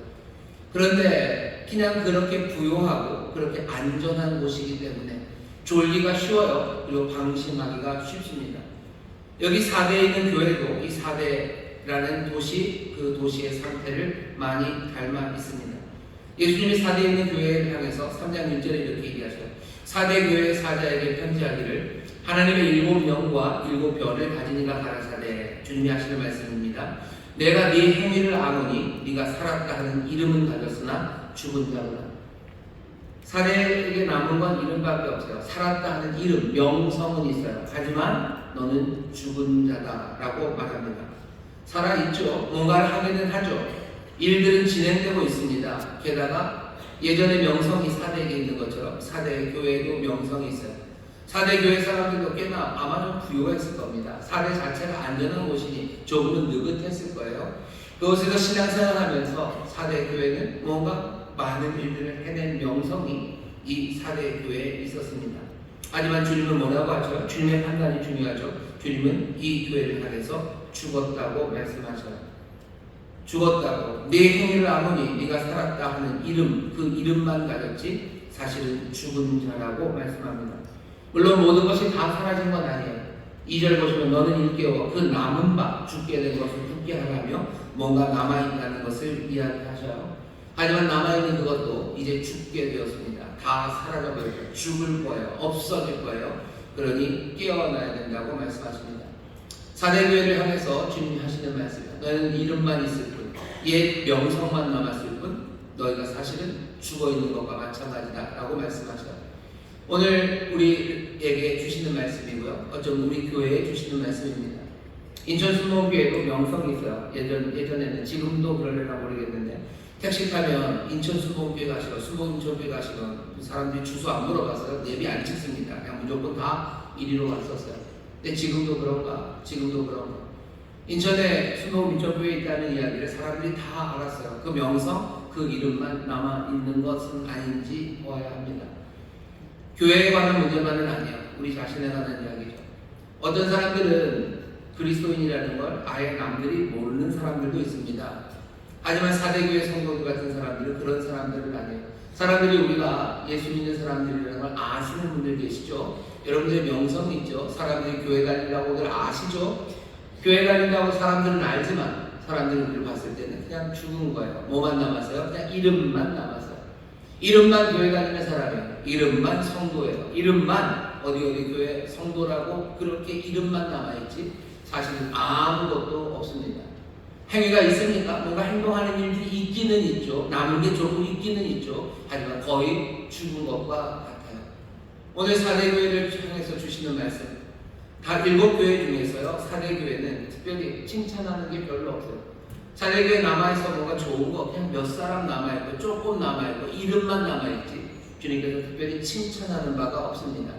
그런데 그냥 그렇게 부유하고 그렇게 안전한 곳이기 때문에 졸기가 쉬워요. 그리고 방심하기가 쉽습니다. 여기 사대에 있는 교회도 이 사대라는 도시, 그 도시의 상태를 많이 닮아 있습니다. 예수님이 사대에 있는 교회를 향해서 3장 1절에 이렇게 얘기하셔요. 사대 교회 사자에게 편지하기를 하나님의 7명과 7별을 가진 이가 가라사대, 주님이 하시는 말씀입니다. 내가 네 행위를 아노니 네가 살았다 하는 이름은 가졌으나 죽은 자구나. 사대에게 남은 건 이름밖에 없어요. 살았다 하는 이름, 명성은 있어요. 하지만 너는 죽은 자다라고 말합니다. 살아있죠. 뭔가를 하기는 하죠. 일들은 진행되고 있습니다. 게다가 예전에 명성이 사대에게 있는 것처럼 사대 교회에도 명성이 있어요. 사대 교회 사람들도 꽤나 아마 좀 부유가 있을 겁니다. 사대 자체가 안전한 곳이니 조금은 느긋했을 거예요. 그곳에서 신앙생활하면서 사대 교회는 뭔가 많은 일들을 해낸 명성이 이 사대 교회에 있었습니다. 하지만 주님은 뭐라고 하죠? 주님의 판단이 중요하죠. 주님은 이 교회를 향해서 죽었다고 말씀하셔요. 죽었다고. 네 행위를 아노니 네가 살았다 하는 이름, 그 이름만 가졌지 사실은 죽은 자라고 말씀합니다. 물론 모든 것이 다 사라진 건 아니에요. 2절 보시면 너는 일깨워 그 남은 바 죽게 된 것을 붙게 하라며 뭔가 남아있다는 것을 이야기하셔요. 하지만 남아있는 그것도 이제 죽게 되었습니다. 다 사라져버렸어요. 죽을 거예요. 없어질 거예요. 그러니 깨어나야 된다고 말씀하십니다. 사대교회를 향해서 주님이 하시는 말씀이에요. 너희는 이름만 있을 뿐, 옛 명성만 남았을 뿐, 너희가 사실은 죽어있는 것과 마찬가지다 라고 말씀하셔요. 오늘 우리에게 주시는 말씀이고요. 어쩌면 우리 교회에 주시는 말씀입니다. 인천 순복음교회도 명성이 있어요. 예전에는, 지금도 그럴려나 모르겠는데 택시 타면 인천 순복음교회 가시고 순복음교회 가시면 사람들이 주소 안 물어봤어요. 예비 안 찍습니다. 그냥 무조건 다 이리로 왔었어요. 근데 지금도 그런가? 지금도 그런가? 인천에 순복음 인천교회에 있다는 이야기를 사람들이 다 알았어요. 그 명성, 그 이름만 남아있는 것은 아닌지 보아야 합니다. 교회에 관한 문제만은 아니에요. 우리 자신에 관한 이야기죠. 어떤 사람들은 그리스도인이라는 걸 아예 남들이 모르는 사람들도 있습니다. 하지만 사대교회 성도들 같은 사람들은 그런 사람들은 아니에요. 사람들이 우리가 예수 믿는 사람들이라는 걸 아시는 분들 계시죠? 여러분들의 명성이 있죠? 사람들이 교회 다닌다고들 아시죠? 교회 다닌다고 사람들은 알지만 사람들이 우리를 봤을 때는 그냥 죽은 거예요. 뭐만 남았어요? 그냥 이름만 남았어요. 이름만 교회 다니는 사람이에요. 이름만 성도예요. 이름만 어디 교회 성도라고 그렇게 이름만 남아있지 사실은 아무것도 없습니다. 행위가 있으니까 뭔가 행동하는 일들이 있기는 있죠. 남은 게 조금 있기는 있죠. 하지만 거의 죽은 것과 같아요. 오늘 사대교회를 향해서 주시는 말씀, 다 7교회 중에서요, 사대교회는 특별히 칭찬하는 게 별로 없어요. 사대교회 남아있어 뭔가 좋은 거 그냥 몇 사람 남아있고 조금 남아있고 이름만 남아있지 주님께서 특별히 칭찬하는 바가 없습니다.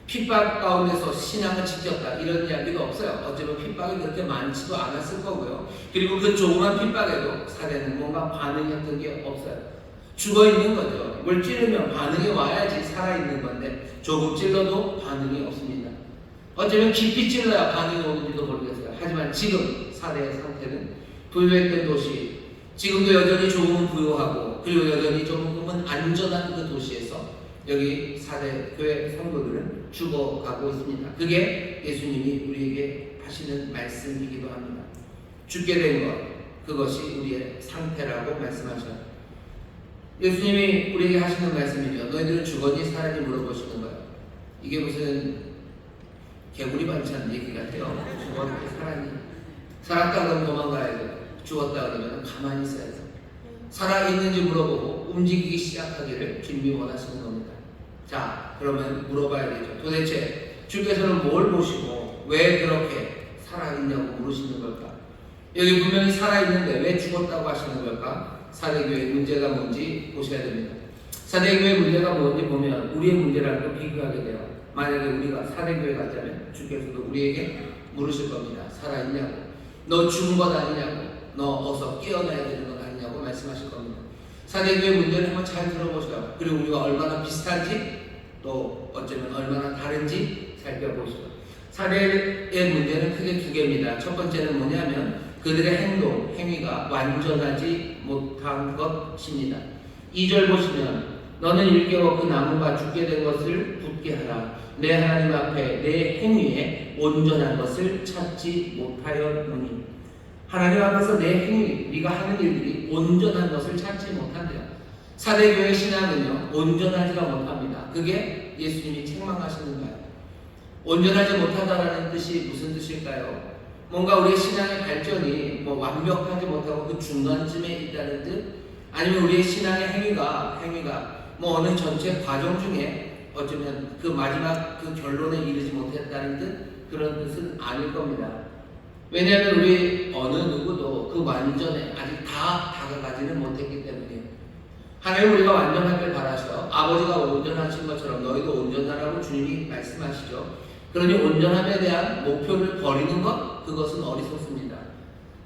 핍박 가운데서 신앙을 지켰다 이런 이야기도 없어요. 어쩌면 핍박이 그렇게 많지도 않았을 거고요. 그리고 그 조그만 핍박에도 사대는 뭔가 반응했던 게 없어요. 죽어있는 거죠. 뭘 찌르면 반응이 와야지 살아있는 건데 조금 찔러도 반응이 없습니다. 어쩌면 깊이 찔러야 반응이 오는지도 모르겠어요. 하지만 지금 사대의 상태는 부유했던 도시, 지금도 여전히 조금은 부유하고 그리고 여전히 조금은 안전한 그 도시에서 여기 사대 교회 성도들은 죽어가고 있습니다. 그게 예수님이 우리에게 하시는 말씀이기도 합니다. 죽게 된 것, 그것이 우리의 상태라고 말씀하셔요. 예수님이 우리에게 하시는 말씀이죠. 너희들은 죽었니 살았니 물어보시는 거예요. 이게 무슨 개구리 반찬 얘기 같아요. 죽었니 살았니? 살았다 그러면 도망가야 돼요. 죽었다 그러면 가만히 있어야 돼요. 살아있는지 물어보고 움직이기 시작하기를 주님이 원하시는 겁니다. 자, 그러면 물어봐야 되죠. 도대체 주께서는 뭘 보시고 왜 그렇게 살아있냐고 물으시는 걸까? 여기 분명히 살아있는데 왜 죽었다고 하시는 걸까? 사대교회의 문제가 뭔지 보셔야 됩니다. 사대교회의 문제가 뭔지 보면 우리의 문제랑 또 비교하게 돼요. 만약에 우리가 사대교회 같다면 주께서도 우리에게 물으실 겁니다. 살아있냐고? 너 죽은 것 아니냐고? 너 어서 깨어나야 되는 것 아니냐고 말씀하실 겁니다. 사대교회 문제를 한번 잘 들어보세요. 그리고 우리가 얼마나 비슷한지 또 어쩌면 얼마나 다른지 살펴보시죠. 사대의 문제는 크게 2개입니다. 첫 번째는 뭐냐면 그들의 행위가 완전하지 못한 것입니다. 2절 보시면 너는 일깨워 그 남은 바 죽게 된 것을 붙게 하라. 내 하나님 앞에 내 행위에 온전한 것을 찾지 못하였노니. 하나님 앞에서 내 행위, 네가 하는 일들이 온전한 것을 찾지 못한대요. 사대교회 신앙은요 온전하지가 못합니다. 그게 예수님이 책망하시는 거예요. 온전하지 못하다라는 뜻이 무슨 뜻일까요? 뭔가 우리의 신앙의 발전이 완벽하지 못하고 그 중간쯤에 있다는 뜻, 아니면 우리의 신앙의 행위가 어느 전체 과정 중에 어쩌면 그 마지막 그 결론에 이르지 못했다는 뜻, 그런 뜻은 아닐 겁니다. 왜냐하면 우리 어느 누구도 그 완전에 아직 다 다가가지는 못했기 때문이에요. 하나님 우리가 완전하길 바라셔. 아버지가 온전하신 것처럼 너희도 온전하라고 주님이 말씀하시죠. 그러니 온전함에 대한 목표를 버리는 것, 그것은 어리석습니다.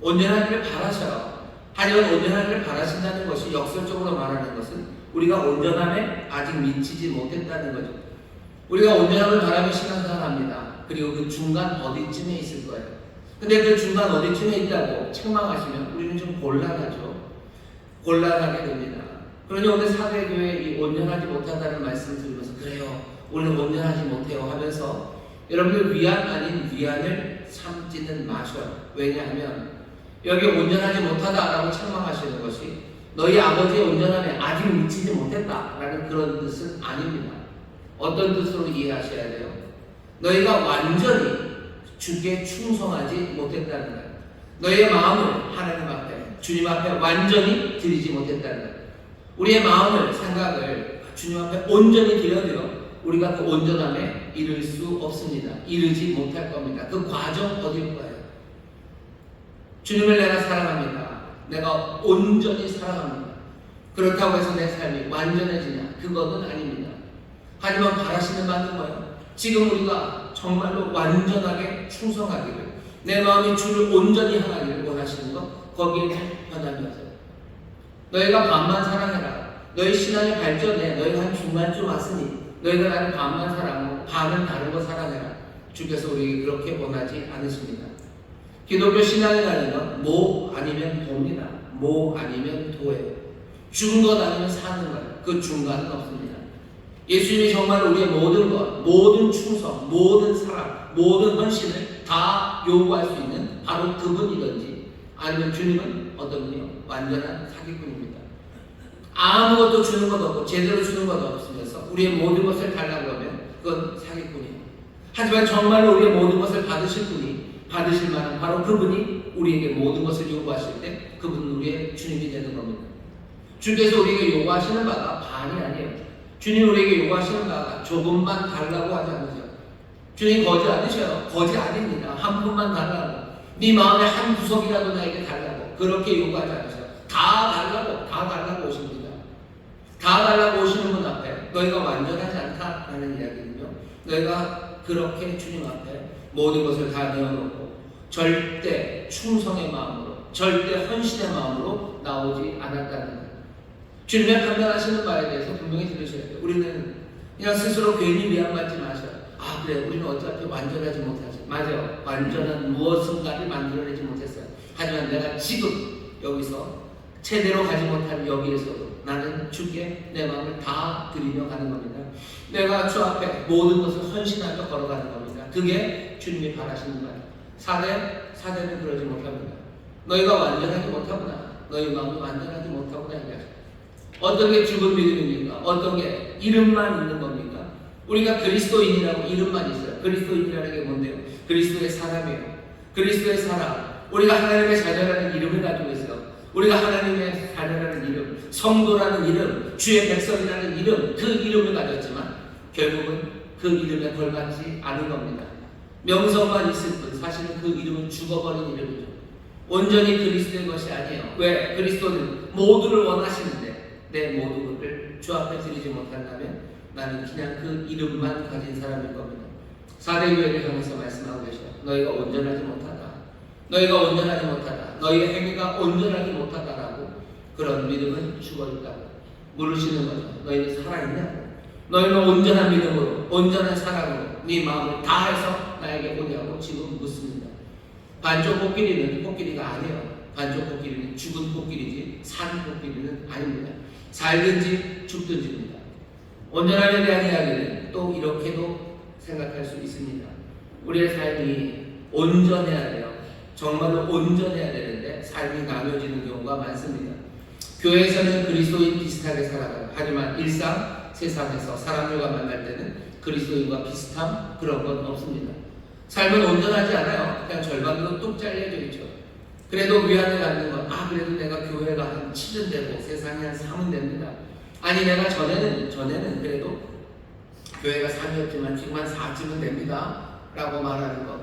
온전하기를 바라셔요. 하지만 온전하기를 바라신다는 것이 역설적으로 말하는 것은 우리가 온전함에 아직 미치지 못했다는 거죠. 우리가 온전함을 바라며 신앙생활합니다. 그리고 그 중간 어디쯤에 있을 거예요. 근데 그 중간 어디쯤에 있다고 책망하시면 우리는 좀 곤란하게 됩니다. 그러니 오늘 사대교회 이 온전하지 못하다는 말씀을 들으면서 그래요, 우리는 온전하지 못해요 하면서 여러분들 위안 아닌 위안을 삼지는 마셔요. 왜냐하면 여기 온전하지 못하다라고 책망하시는 것이 너희 아버지의 온전함에 아직 미치지 못했다라는 그런 뜻은 아닙니다. 어떤 뜻으로 이해하셔야 돼요? 너희가 완전히 주께 충성하지 못했다는 거예요. 너희의 마음을 하나님 앞에, 주님 앞에 완전히 드리지 못했다는 거예요. 우리의 마음을, 생각을 주님 앞에 온전히 드려도 우리가 그 온전함에 이를 수 없습니다. 이르지 못할 겁니다. 그 과정 어디일 거예요? 주님을 내가 사랑합니다. 내가 온전히 사랑합니다. 그렇다고 해서 내 삶이 완전해지냐? 그것은 아닙니다. 하지만 바라시는 바는 뭐예요? 지금 우리가 정말로 완전하게 충성하기를, 내 마음이 주를 온전히 향하기를 원하시는 것, 거기에는 변함이 없어요. 너희가 반만 사랑해라. 너희 신앙의 발전에 너희가 한 중간쯤 왔으니 너희가 나를 반만 사랑하고 반은 다른 거 사랑해라. 주께서 우리에게 그렇게 원하지 않으십니다. 기독교 신앙이라는 건 모 아니면 도입니다. 모 아니면 도예요. 죽은 것 아니면 사는 것, 그 중간은 없습니다. 예수님이 정말 우리의 모든 것, 모든 충성, 모든 사랑, 모든 헌신을 다 요구할 수 있는 바로 그분이든지, 아니면 주님은 어떤 분이요? 완전한 사기꾼입니다. 아무것도 주는 것 없고 제대로 주는 것 없으면서 우리의 모든 것을 달라고 하면 그건 사기꾼이에요. 하지만 정말로 우리의 모든 것을 받으실 분이, 받으실 만한 바로 그분이 우리에게 모든 것을 요구하실 때 그분은 우리의 주님이 되는 겁니다. 주께서 우리에게 요구하시는 바가 반이 아니에요. 주님 우리에게 요구하시는 바가 조금만 달라고 하지 않으세요. 주님 거지 않으셔요. 거지 아닙니다. 한 푼만 달라고, 네 마음의 한 구석이라도 나에게 달라고 그렇게 요구하지 않으셔요. 다 달라고 오십니다. 다 달라고 오시는 분 앞에 너희가 완전하지 않다라는 이야기는요, 너희가 그렇게 주님 앞에 모든 것을 다 내어놓고 절대 충성의 마음으로, 절대 헌신의 마음으로 나오지 않았다는 거예요. 주님의 판단하시는 바에 대해서 분명히 들으셔야 돼요. 우리는 그냥 스스로 괜히 위안받지 마셔요. 아 그래, 우리는 어차피 완전하지 못하지. 맞아요. 완전한 무엇인가를 만들어내지 못했어요. 하지만 내가 지금 여기서 제대로 가지 못한 여기에서도 나는 주께 내 마음을 다 드리며 가는 겁니다. 내가 주 앞에 모든 것을 헌신하며 걸어가는 겁니다. 그게 주님이 바라시는 거예요. 사대는 그러지 못합니다. 너희가 완전하지 못하구나. 너희 마음이 완전하지 못하구나. 어떤 게 죽은 믿음입니까? 어떤 게 이름만 있는 겁니까? 우리가 그리스도인이라고 이름만 있어요. 그리스도인이라는 게 뭔데요? 그리스도의 사람이에요. 그리스도의 사람. 우리가 하나님의 자녀라는 이름을 가지고 있어요. 우리가 하나님의 자녀라는 이름, 성도라는 이름, 주의 백성이라는 이름, 그 이름을 가졌지만 결국은 그 이름에 걸맞지 않은 겁니다. 명성만 있을 뿐 사실은 그 이름은 죽어버린 이름이죠. 온전히 그리스도의 것이 아니에요. 왜? 그리스도는 모두를 원하시는데 내 모든 것을 주 앞에 드리지 못한다면 나는 그냥 그 이름만 가진 사람일 겁니다. 사대교회를 향해서 말씀하고 계셔요. 너희가 온전하지 못하다. 너희가 온전하지 못하다. 너희의 행위가 온전하지 못하다라고, 그런 믿음은 죽어있다고 물으시는 거죠. 너희는 살아있냐고. 너희는 온전한 믿음으로, 온전한 사랑으로 네 마음을 다해서 나에게 오냐고 지금 묻습니다. 반쪽 코끼리는 코끼리가 아니에요. 반쪽 코끼리는 죽은 코끼리지 산 코끼리는 아닙니다. 살든지 죽든지입니다. 온전함에 대한 이야기는 또 이렇게도 생각할 수 있습니다. 우리의 삶이 온전해야 돼요. 정말로 온전해야 되는데 삶이 나눠지는 경우가 많습니다. 교회에서는 그리스도인 비슷하게 살아가요. 하지만 일상, 세상에서 사람들과 만날 때는 그 그리스도인과 비슷함 그런 건 없습니다. 삶은 온전하지 않아요. 그냥 절반으로 뚝 잘려져 있죠. 그래도 위안을 갖는 건 그래도 내가 교회가 한 7은 되고 세상이 한 3은 됩니다. 아니 내가 전에는 그래도 교회가 3이었지만 지금 한 4쯤은 됩니다 라고 말하는 것,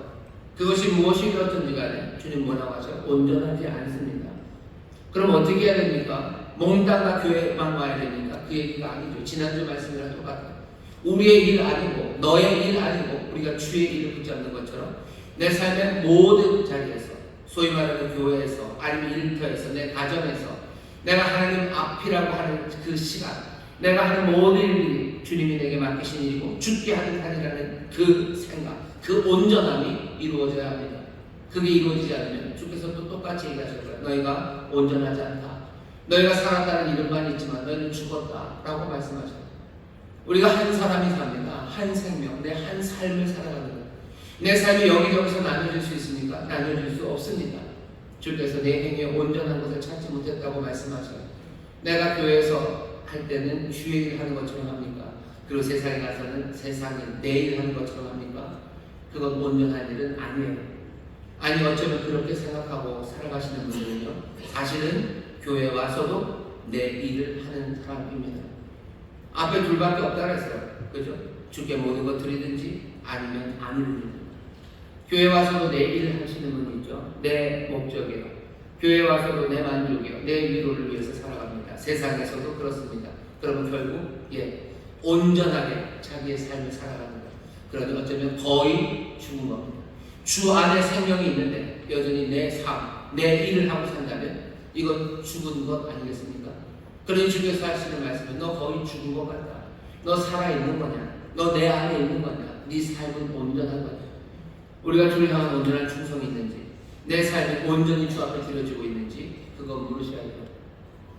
그것이 무엇이 그렇든지 간에 주님 뭐라고 하죠? 온전하지 않습니다. 그럼 어떻게 해야 됩니까? 몽땅 교회만 와야 됩니까? 그 얘기가 아니죠. 지난주 말씀이랑 똑같아요. 우리의 일 아니고 너의 일 아니고 우리가 주의 일을 붙잡는 것처럼 내 삶의 모든 자리에서, 소위 말하는 교회에서, 아니면 일터에서, 내 가정에서 내가 하나님 앞이라고 하는 그 시간, 내가 하는 모든 일이 주님이 내게 맡기신 일이고 죽게 하는 한이라는 그 생각, 그 온전함이 이루어져야 합니다. 그게 이루어지지 않으면 주께서 또 똑같이 얘기하실 거예요. 너희가 온전하지 않다. 너희가 살았다는 이름만 있지만 너희는 죽었다 라고 말씀하셔요. 우리가 한 사람이 삽니다. 한 생명, 내 한 삶을 살아가는 거예요. 내 삶이 여기저기서 나눠질 수 있습니까? 나눠질 수 없습니다. 주께서 내 행위에 온전한 것을 찾지 못했다고 말씀하셔요. 내가 교회에서 할 때는 주의 일 하는 것처럼 합니까? 그리고 세상에 가서는 세상에 내 일 하는 것처럼 합니까? 그건 온전한 일은 아니에요. 아니 어쩌면 그렇게 생각하고 살아가시는 분들은요, 사실은 교회에 와서도 내 일을 하는 사람입니다. 앞에 둘밖에 없다 그랬어요. 그죠? 주께 모든 것 드리든지 아니면 안 드리든지. 교회 와서도 내 일을 하시는 분이 있죠. 내 목적이요. 교회 와서도 내 만족이요. 내 위로를 위해서 살아갑니다. 세상에서도 그렇습니다. 그러면 결국 온전하게 자기의 삶을 살아가는 거예요. 그러니 어쩌면 거의 죽은 겁니다. 주 안에 생명이 있는데 여전히 내 삶, 내 일을 하고 산다면 이건 죽은 것 아니겠습니까? 그러니 주께서 하시는 말씀은 너 거의 죽은 것 같다. 너 살아있는 거냐? 너 내 안에 있는 거냐? 네 삶은 온전한 거냐? 우리가 주를 향한 온전한 충성이 있는지, 내 삶이 온전히 주 앞에 드려지고 있는지 그건 물으셔야 돼요.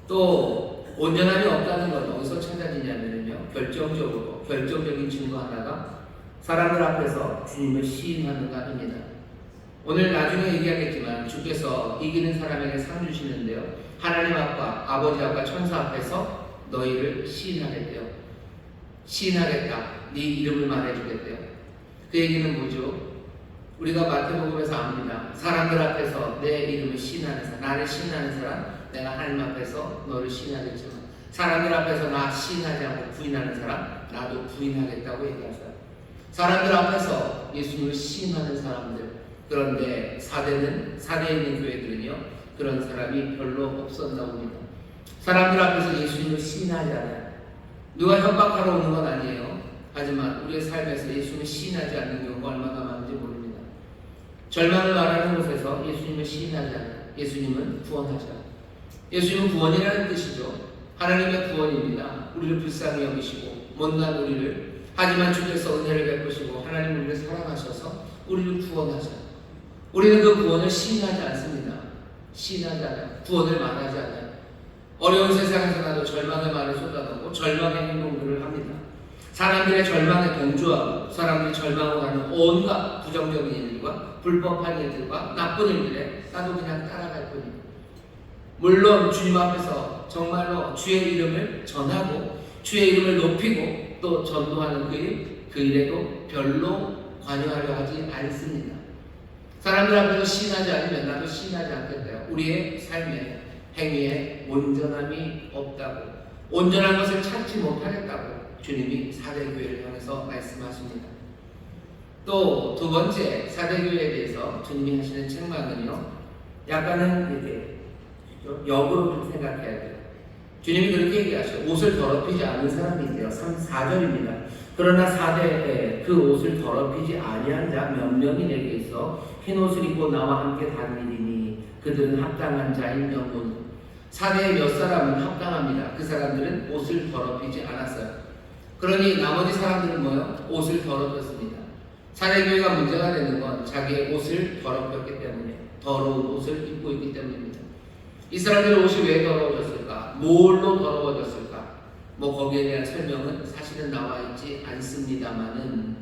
또 온전함이 없다는 건 어디서 찾아지냐면요, 결정적인 증거 하나가 사람들 앞에서 주님을 시인하는가 합니다. 오늘 나중에 얘기하겠지만 주께서 이기는 사람에게 상 주시는데요, 하나님 앞과 아버지 앞과 천사 앞에서 너희를 시인하겠대요. 시인하겠다. 네 이름을 말해주겠대요. 그 얘기는 뭐죠? 우리가 마태복음에서 압니다. 사람들 앞에서 내 이름을 시인하는 사람, 나를 시인하는 사람, 내가 하나님 앞에서 너를 시인하겠지만 사람들 앞에서 나 시인하지 않고 부인하는 사람, 나도 부인하겠다고 얘기하셔요. 사람들 앞에서 예수님을 시인하는 사람들, 그런데 사대에 있는 교회들은요, 그런 사람이 별로 없었나 봅니다. 사람들 앞에서 예수님을 시인하지 않아요. 누가 협박하러 오는 건 아니에요. 하지만 우리의 삶에서 예수님을 시인하지 않는 경우가 얼마나 많은지 모릅니다. 절망을 말하는 곳에서 예수님을 시인하지 않아요. 예수님은 구원하셔요. 예수님은 구원이라는 뜻이죠. 하나님의 구원입니다. 우리를 불쌍히 여기시고 못난 우리를, 하지만 주께서 은혜를 베푸시고 하나님 우리를 사랑하셔서 우리를 구원하셔요. 우리는 그 구원을 시인하지 않습니다. 시인하지 않아요. 구원을 말하지 않아요. 어려운 세상에서 나도 절망의 말을 쏟아놓고 절망의 행동들을 합니다. 사람들의 절망에 동조하고 사람들이 절망을 하는 온갖 부정적인 일들과 불법한 일들과 나쁜 일들에 나도 그냥 따라갈 뿐입니다. 물론 주님 앞에서 정말로 주의 이름을 전하고 주의 이름을 높이고 또 전도하는 그 일에도 별로 관여하려 하지 않습니다. 사람들 앞에서 시인하지 않으면 나도 시인하지 않겠대요. 우리의 삶에, 행위에 온전함이 없다고, 온전한 것을 찾지 못하겠다고 주님이 사대교회를 향해서 말씀하십니다. 또 두 번째 사대교회에 대해서 주님이 하시는 책망은요, 약간은 이렇게 역으로 좀 생각해야 돼요. 주님이 그렇게 얘기하셔요. 옷을 더럽히지 않은 사람이 있대요. 4절입니다. 그러나 사대에 그 옷을 더럽히지 아니한 자 몇 명이 내게 있어 흰 옷을 입고 나와 함께 다니리니 그들은 합당한 자인 영혼. 사대의 몇 사람은 합당합니다. 그 사람들은 옷을 더럽히지 않았어요. 그러니 나머지 사람들은 뭐요? 옷을 더럽혔습니다. 사대교회가 문제가 되는 건 자기의 옷을 더럽혔기 때문에, 더러운 옷을 입고 있기 때문입니다. 이 사람들의 옷이 왜 더러워졌을까? 뭘로 더러워졌을까? 거기에 대한 설명은 사실은 나와 있지 않습니다만은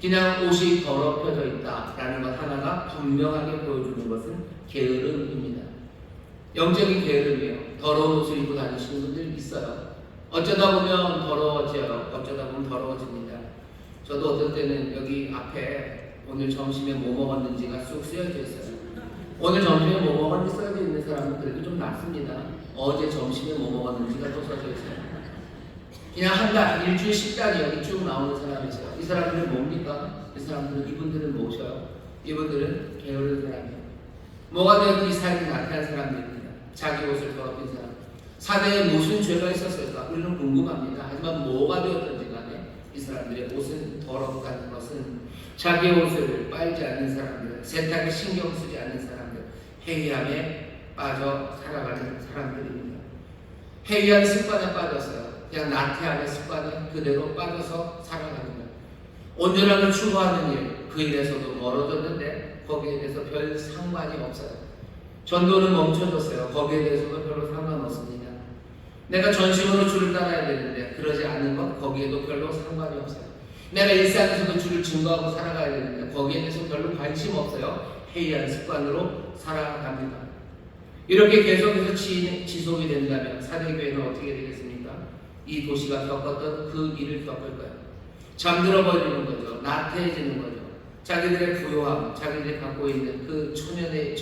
그냥 옷이 더럽혀져 있다라는 것 하나가 분명하게 보여주는 것은 게으름입니다. 영적인 게으름이에요. 더러운 옷을 입고 다니시는 분들 있어요. 어쩌다 보면 더러워져요. 어쩌다 보면 더러워집니다. 저도 어떤 때는 여기 앞에 오늘 점심에 뭐 먹었는지가 쑥 쓰여져 있어요. 오늘 점심에 뭐 먹었는지 써져 있는 사람은 그래도 좀 낫습니다. 어제 점심에 뭐 먹었는지가 또 써져 있어요. 그냥 한 달, 일주일 식단이 여기 쭉 나오는 사람이 있어요. 이 사람들은 뭡니까? 이 사람들은, 이분들은 뭐셔요? 이분들은 게으른 사람이에요. 뭐가 되었든 이 삶이 나타난 사람들입니다. 자기 옷을 더럽힌 사람. 사대에 무슨 죄가 있었을까? 우리는 궁금합니다. 하지만 뭐가 되었든지 간에 이 사람들의 옷은 더럽다는 것은 자기의 옷을 빨지 않는 사람들, 세탁에 신경 쓰지 않는 사람들, 해이함에 빠져 살아가는 사람들입니다. 해이한 습관에 빠졌어요. 그냥 나태함의 습관에 그대로 빠져서 살아가는 거예요. 온전함을 추구하는 일, 그 일에서도 멀어졌는데 거기에 대해서 별 상관이 없어요. 전도는 멈춰졌어요. 거기에 대해서도 별로 상관없습니다. 내가 전심으로 주를 따라야 되는데 그러지 않는 것, 거기에도 별로 상관이 없어요. 내가 일상에서도 주를 증거하고 살아가야 되는데 거기에 대해서 별로 관심 없어요. 해이한 습관으로 살아갑니다. 이렇게 계속해서 지속이 된다면 사대교회는 어떻게 되겠습니까? 이 도시가 겪었던 그 일을 겪을 거예요. 잠들어 버리는 거죠. 나태해지는 거죠. 자기들의 부요함, 자기들이 갖고 있는 그 천혜의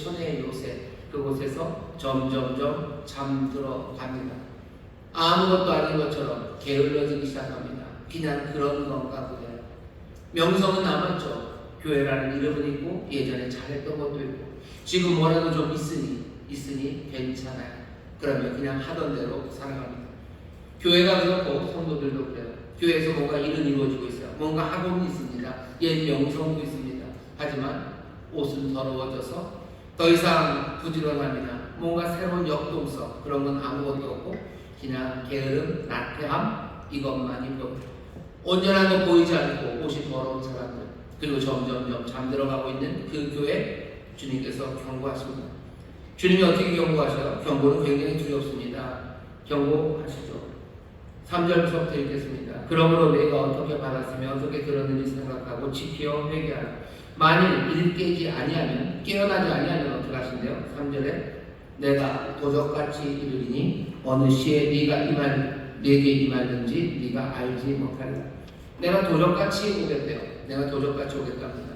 요새, 그곳에서 점점점 잠들어 갑니다. 아무것도 아닌 것처럼 게을러지기 시작합니다. 그냥 그런 건가 보네요. 명성은 남았죠. 교회라는 이름은 있고 예전에 잘했던 것도 있고 지금 뭐라도 좀 있으니 괜찮아요. 그러면 그냥 하던 대로 살아갑니다. 교회가 그렇고 성도들도 그래요. 교회에서 뭔가 일은 이루어지고 있어요. 뭔가 학원이 있습니다. 옛 명성도 있습니다. 하지만 옷은 더러워져서 더 이상 부지런함이나 뭔가 새로운 역동성 그런 건 아무것도 없고 그냥 게으름, 나태함 이것만이 보여요. 온전한 거 보이지 않고 옷이 더러운 사람들 그리고 점점점 잠들어가고 있는 그 교회 주님께서 경고하십니다. 주님이 어떻게 경고하셔요? 경고는 굉장히 두렵습니다. 경고하시죠. 3절부터 읽겠습니다. 그러므로 내가 어떻게 받았으며 어떻게 들었는지 생각하고 지켜 회개하라. 만일 이를 깨지 아니하면 깨어나지 아니하면 어떻게 하신대요? 3절에 내가 도적같이 이르리니 어느 시에 내게 임하는지 네가 알지 못하리라. 내가 도적같이 오겠대요. 내가 도적같이 오겠답니다.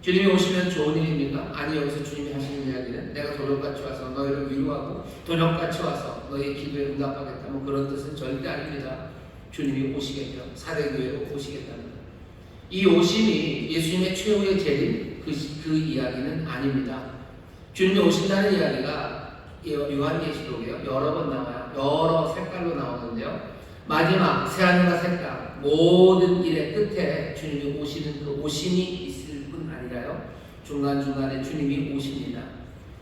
주님이 오시면 좋은 일입니까? 아니, 여기서 주님이 하시는 이야기는 내가 도적같이 와서 너희를 위로하고 도적같이 와서 너희의 기도에 응답하겠다 뭐 그런 뜻은 절대 아닙니다. 주님이 오시겠죠. 사대교회로 오시겠답니다. 이 오심이 예수님의 최후의 재림 그 이야기는 아닙니다. 주님이 오신다는 이야기가 요한계시록이요 여러 번 나와요. 여러 색깔로 나오는데요. 마지막 새하늘과 새 땅 모든 일의 끝에 주님이 오시는 그 오심이 있을 뿐 아니라요. 중간중간에 주님이 오십니다.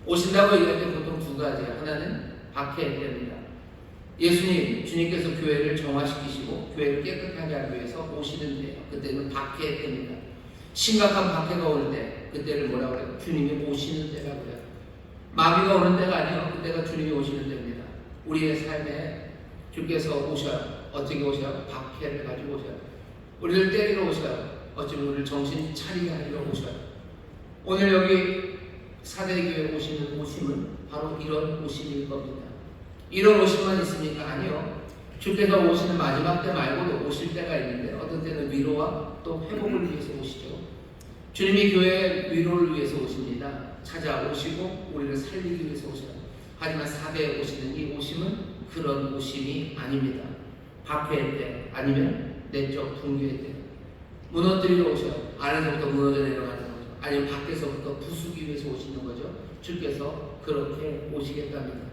오신다고 얘기할 때 보통 두 가지예요. 하나는 박해의 때입니다. 주님께서 교회를 정화시키시고 교회를 깨끗하게 하기 위해서 오시는 때예요. 그때는 박해의 때입니다. 심각한 박해가 올 때 그때를 뭐라고 그래요? 주님이 오시는 때라고 해요. 마비가 오는 때가 아니에요. 그때가 주님이 오시는 때입니다. 우리의 삶에 주께서 오셔요. 어떻게 오셔요? 박해를 가지고 오셔요. 우리를 때리러 오셔요. 어쩌면 우리를 정신 차리게 하려 오셔요. 오늘 여기 사대교회에 오시는 오심은 바로 이런 오심일 겁니다. 이런 오심만 있습니까? 아니요. 주께서 오시는 마지막 때 말고도 오실 때가 있는데 어떤 때는 위로와 또 회복을 위해서 오시죠. 주님이 교회의 위로를 위해서 오십니다. 찾아오시고 우리를 살리기 위해서 오셔요. 하지만 사대에 오시는 이 오심은 그런 오심이 아닙니다. 박해의 때 아니면 내적 붕괴의 때 무너뜨리러 오셔요. 안에서부터 무너져 내려가는 거죠. 아니면 밖에서부터 부수기 위해서 오시는 거죠. 주께서 그렇게 오시겠답니다.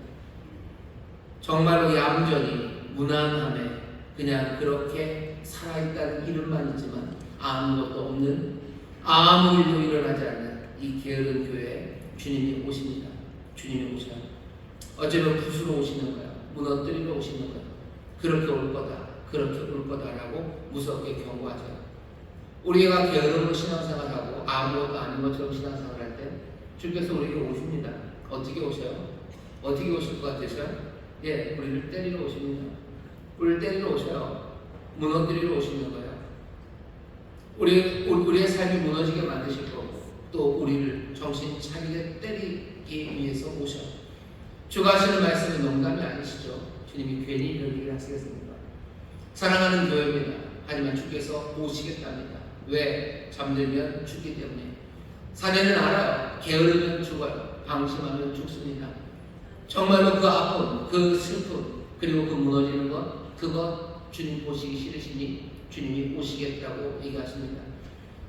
정말로 얌전히 무난함에 그냥 그렇게 살아있다는 이름만 있지만 아무것도 없는 아무 일도 일어나지 않는 이 게으른 교회에 주님이 오십니다. 주님이 오셔요. 어쩌면 부수러 오시는 거야. 무너뜨리러 오시는 거야. 그렇게 올 거다. 그렇게 올 거다라고 무섭게 경고하죠. 우리가 게으름으로 신앙생활하고 아무것도 아닌 것처럼 신앙생활할 때 주께서 우리에게 오십니다. 어떻게 오셔요? 어떻게 오실 것 같으세요? 예, 우리를 때리러 오십니다. 우리를 때리러 오셔요. 무너뜨리러 오시는 거예요. 우리의 삶이 무너지게 만드실 거고 또 우리를 정신 차리게 때리기 위해서 오셔요. 주가 하시는 말씀은 농담이 아니시죠. 주님이 괜히 이런 일을 하시겠습니까? 사랑하는 교회입니다. 하지만 주께서 오시겠답니다. 왜? 잠들면 죽기 때문에. 사내는 알아요. 게으르면 죽어요. 방심하면 죽습니다. 정말로 그 아픔, 그 슬픔, 그리고 그 무너지는 것, 그것 주님 보시기 싫으시니 주님이 오시겠다고 얘기하십니다.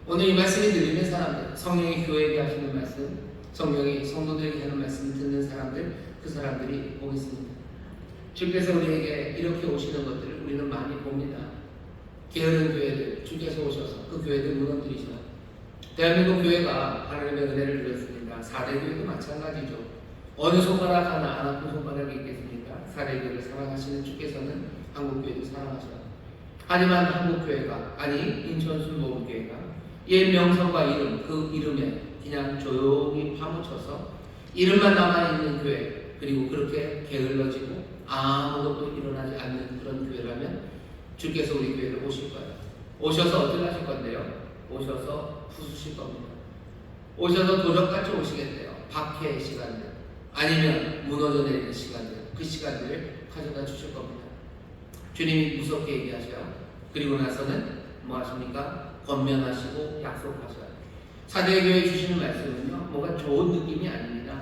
오늘 이 말씀이 들리는 사람들, 성령이 교회에게 하시는 말씀, 성령이 성도들에게 하는 말씀을 듣는 사람들, 그 사람들이 오겠습니다. 주께서 우리에게 이렇게 오시는 것들을 우리는 많이 봅니다. 게으른 교회들, 주께서 오셔서 그 교회들 무너뜨리셔. 대한민국 교회가 하나님의 은혜를 누렸습니다. 4대 교회도 마찬가지죠. 어느 손가락 하나 안 아픈 손가락이 있겠습니까? 4대 교회를 사랑하시는 주께서는 한국교회도 사랑하셔요. 하지만 한국교회가, 아니 인천순복음교회가 옛 명성과 이름, 그 이름에 그냥 조용히 파묻혀서 이름만 남아있는 교회, 그리고 그렇게 게을러지고 아무것도 일어나지 않는 그런 교회라면 주께서 우리 교회를 오실 거예요. 오셔서 어떻게 하실 건데요? 오셔서 부수실 겁니다. 오셔서 도적같이 오시겠대요. 박해의 시간들, 아니면 무너져 내리는 시간들, 그 시간들을 가져다 주실 겁니다. 주님이 무섭게 얘기하셔요. 그리고 나서는 뭐 하십니까? 권면하시고 약속하셔요. 사대교회 주시는 말씀은요, 뭐가 좋은 느낌이 아닙니다.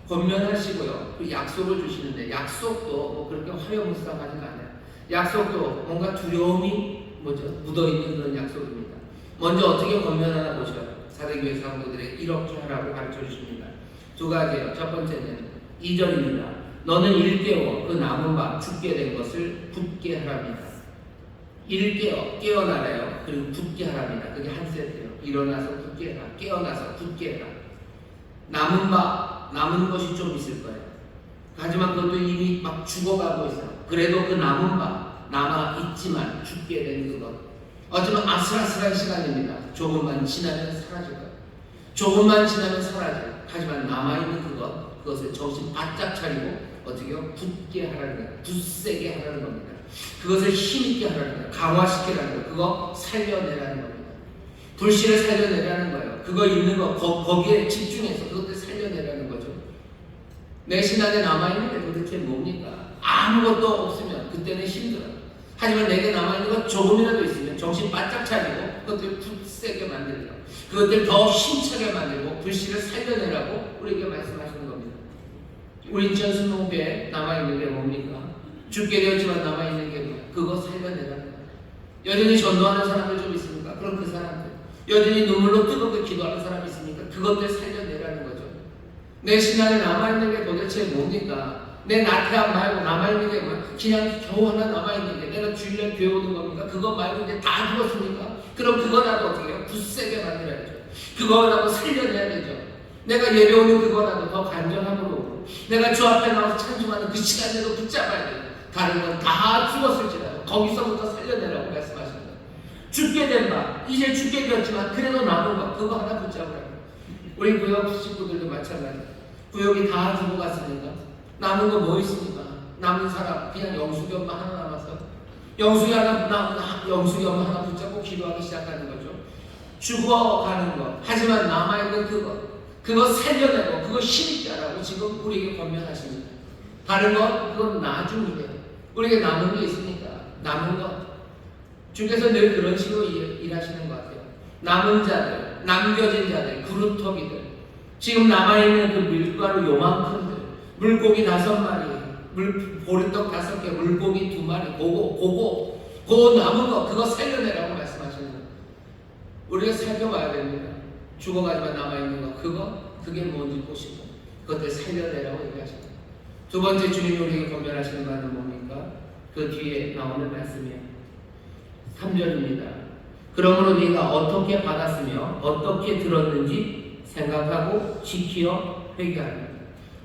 권면하시고요, 그 약속을 주시는데, 약속도 뭐 그렇게 화려무쌍하지가 않아요. 약속도 뭔가 두려움이 묻어있는 그런 약속입니다. 먼저 어떻게 권면하나 보셔요. 사대교회 사람들에게 이렇게 하라고 가르쳐 주십니다. 두 가지예요. 첫 번째는 2절입니다. 너는 일깨워 그 남은 바 죽게 된 것을 굳게 하랍니다. 일깨워, 깨어나래요. 그리고 굳게 하랍니다. 그게 한 세트예요. 일어나서 굳게 해라. 깨어나서 굳게 해라. 남은 것이 좀 있을 거예요. 하지만 그것도 이미 막 죽어가고 있어요. 그래도 그 남은 바, 남아있지만 죽게 된 그것. 어쩌면 아슬아슬한 시간입니다. 조금만 지나면 사라질 거예요. 조금만 지나면 사라져요. 하지만 남아있는 그것을 정신 바짝 차리고 어떻게요? 굳게 하라는 거예요. 굳세게 하라는 겁니다. 그것을 힘있게 하라는 거예요. 강화시키라는 거예요. 그거 살려내라는 겁니다. 불씨를 살려내라는 거예요. 그거 있는 거 거기에 집중해서 그것들 살려내라는 거죠. 내 신 안에 남아있는 게 도대체 뭡니까? 아무것도 없으면 그때는 힘들어요. 하지만 내게 남아있는 것 조금이라도 있으면 정신 바짝 차리고 그것들 굳세게 만들고 그것들 더 힘차게 만들고 불씨를 살려내라고 우리에게 말씀하시는 겁니다. 우리 인천순복음교회에 남아있는 게 뭡니까? 죽게 되었지만 남아있는 게 뭐야? 그거 살려내라는 거예요. 여전히 전도하는 사람들 좀 있습니까? 그럼 그 사람들, 여전히 눈물로 뜨겁게 기도하는 사람이 있습니까? 그것들 살려내라는 거죠. 내 신앙에 남아있는 게 도대체 뭡니까? 내 나태함 말고 남아있는 게 뭐야? 그냥 겨우 하나 남아있는 게 내가 주일날 교회 오는 겁니까? 그거 말고 이제 다 죽었습니까? 그럼 그거라도 어떻게 해요? 굳세게 만들어야죠. 그거라도 살려내야 되죠. 내가 예배 오는 그거라도 더 간절함으로 내가 주 앞에 나와서 찬송하는 그 시간에도 붙잡아야 돼요. 다른 건 다 죽었을지라도 거기서부터 살려내라고 말씀하십니다. 죽게 된 바, 이제 죽게 되었지만 그래도 남은 거 그거 하나 붙잡으라고. 우리 구역 식구들도 마찬가지. 구역이 다 죽어갔으니까 남은 거 뭐 있습니까? 남은 사람 그냥 영숙이 엄마 하나 남아서 영숙이 엄마 하나 붙잡고 기도하기 시작하는 거죠. 죽어가는 것. 하지만 남아있는 그거 살려내고 그거 힘있게 하라고 지금 우리에게 권면하십니다. 다른 것 그건 나중이에요. 우리에게 남은 게 있으니까 남은 것. 주께서 늘 그런 식으로 일하시는 것 같아요. 남은 자들, 남겨진 자들, 그루터기들, 지금 남아있는 그 밀가루 요만큼들, 물고기 5마리, 보리떡 5개, 물고기 2마리, 그거 남은 거, 그거 살려내라고 말씀하시는 거예요. 우리가 살펴봐야 됩니다. 죽어가지만 남아있는 거, 그게 뭔지 보시고, 그것들 살려내라고 얘기하십니다. 두 번째 주님이 우리에게 권면하시는 바는 뭡니까? 그 뒤에 나오는 말씀이에요. 3절입니다. 그러므로 네가 어떻게 받았으며 어떻게 들었는지 생각하고 지키어 회개하라.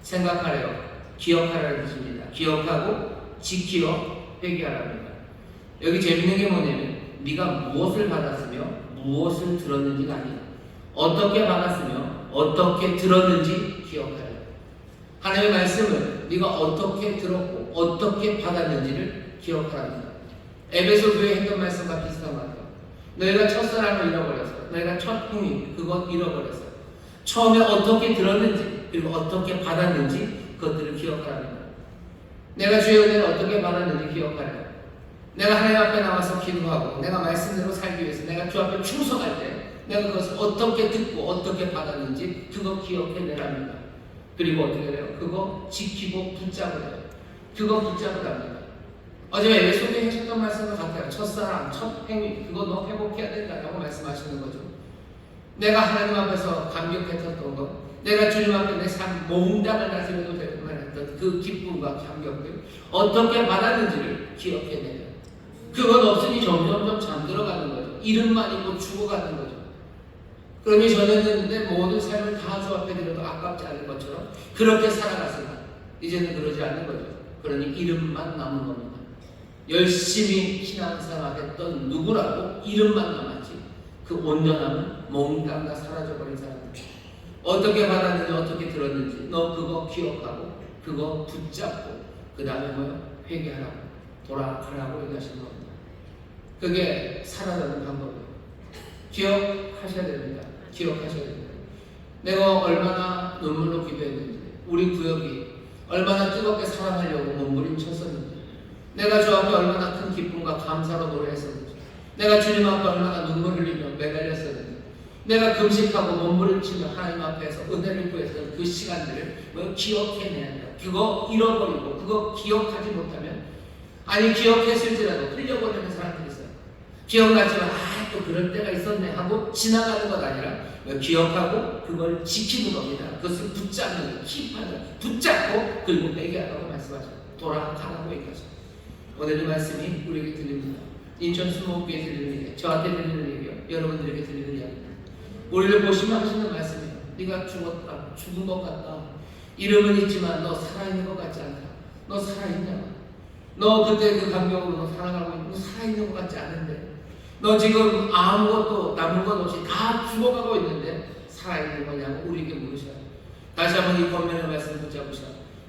생각하래요. 기억하라는 뜻입니다. 기억하고 지키어 회개하랍니다. 여기 재밌는 게 뭐냐면 네가 무엇을 받았으며 무엇을 들었는지가 아니에요. 어떻게 받았으며 어떻게 들었는지 기억하라. 하나님의 말씀을 네가 어떻게 들었고 어떻게 받았는지를 기억하랍니다. 에베소 교회에 했던 말씀과 비슷한 것 같아요. 너희가 첫사랑을 잃어버렸어. 너희가 첫 꿈이 그것 잃어버렸어. 처음에 어떻게 들었는지 그리고 어떻게 받았는지 그것들을 기억하랍니다. 내가 주의 은혜를 어떻게 받았는지 기억하래요. 내가 하나님 앞에 나와서 기도하고 내가 말씀대로 살기 위해서 내가 주 앞에 충성할 때 내가 그것을 어떻게 듣고 어떻게 받았는지 그거 기억해내랍니다. 그리고 어떻게 해요? 그거 지키고 붙잡으래요. 그거 붙잡으랍니다. 어제 예수님이 하셨던 말씀과 같아요. 첫사랑, 첫 행위, 그거 너 회복해야 된다라고 말씀하시는 거죠. 내가 하나님 앞에서 감격했던 것, 내가 주님 앞에 내 삶 몽땅을 다스려도 되고만 했던 그 기쁨과 감격들 어떻게 받았는지를 기억해내요. 그건 없으니 점점점 잠들어가는 거죠. 이름만 있고 죽어가는 거죠. 그러니 전에는 모든 삶을 다 주 앞에 드려도 아깝지 않은 것처럼 그렇게 살아갔으나 이제는 그러지 않는 거죠. 그러니 이름만 남은 겁니다. 열심히 신앙생활했던 누구라도 이름만 남았지 그 온전함은 몽땅 다 사라져버린 사람들. 어떻게 받았는지 어떻게 들었는지 너 그거 기억하고 그거 붙잡고 그 다음에 뭐요? 회개하라고 돌아가라고 얘기하시는 겁니다. 그게 살아가는 방법이에요. 기억하셔야 됩니다. 기억하셔야 됩니다. 내가 얼마나 눈물로 기도했는지, 우리 구역이 얼마나 뜨겁게 사랑하려고 몸부림쳤었는지, 내가 주 앞에 얼마나 큰 기쁨과 감사로 노래했었는지, 내가 주님 앞에 얼마나 눈물 흘리며 매달렸었는지, 내가 금식하고 몸부림치며 하나님 앞에서 은혜를 구했던 그 시간들을 기억해내야 돼요. 그거 잃어버리고 그거 기억하지 못하면, 아니 기억했을지라도 흘려버리는 사람들이 있어요. 기억나지만 또 그럴 때가 있었네 하고 지나가는 것 아니라 기억하고 그걸 지키는 겁니다. 그것을 붙잡는, 킵하는, 붙잡고 그리고 회개하라고 말씀하죠. 돌아가라고 얘기하죠. 오늘 이 말씀이 우리에게 들립니다. 인천 수목교에 들리는 얘기, 저한테 들리는 얘기요, 여러분들에게 들리는 이야기입니다. 우리를 보시면 하시는 말씀이에요. 네가 죽었다, 죽은 것 같다. 이름은 있지만 너 살아있는 것 같지 않다. 너 살아있냐? 너 그때 그 감격으로 너 살아가고 있는 거 살아있는 것 같지 않은데, 너 지금 아무것도 남은 것 없이 다 죽어가고 있는데 살아있는 거냐고 우리에게 물으셔요. 다시 한번 이 권면의 말씀 붙잡으셔.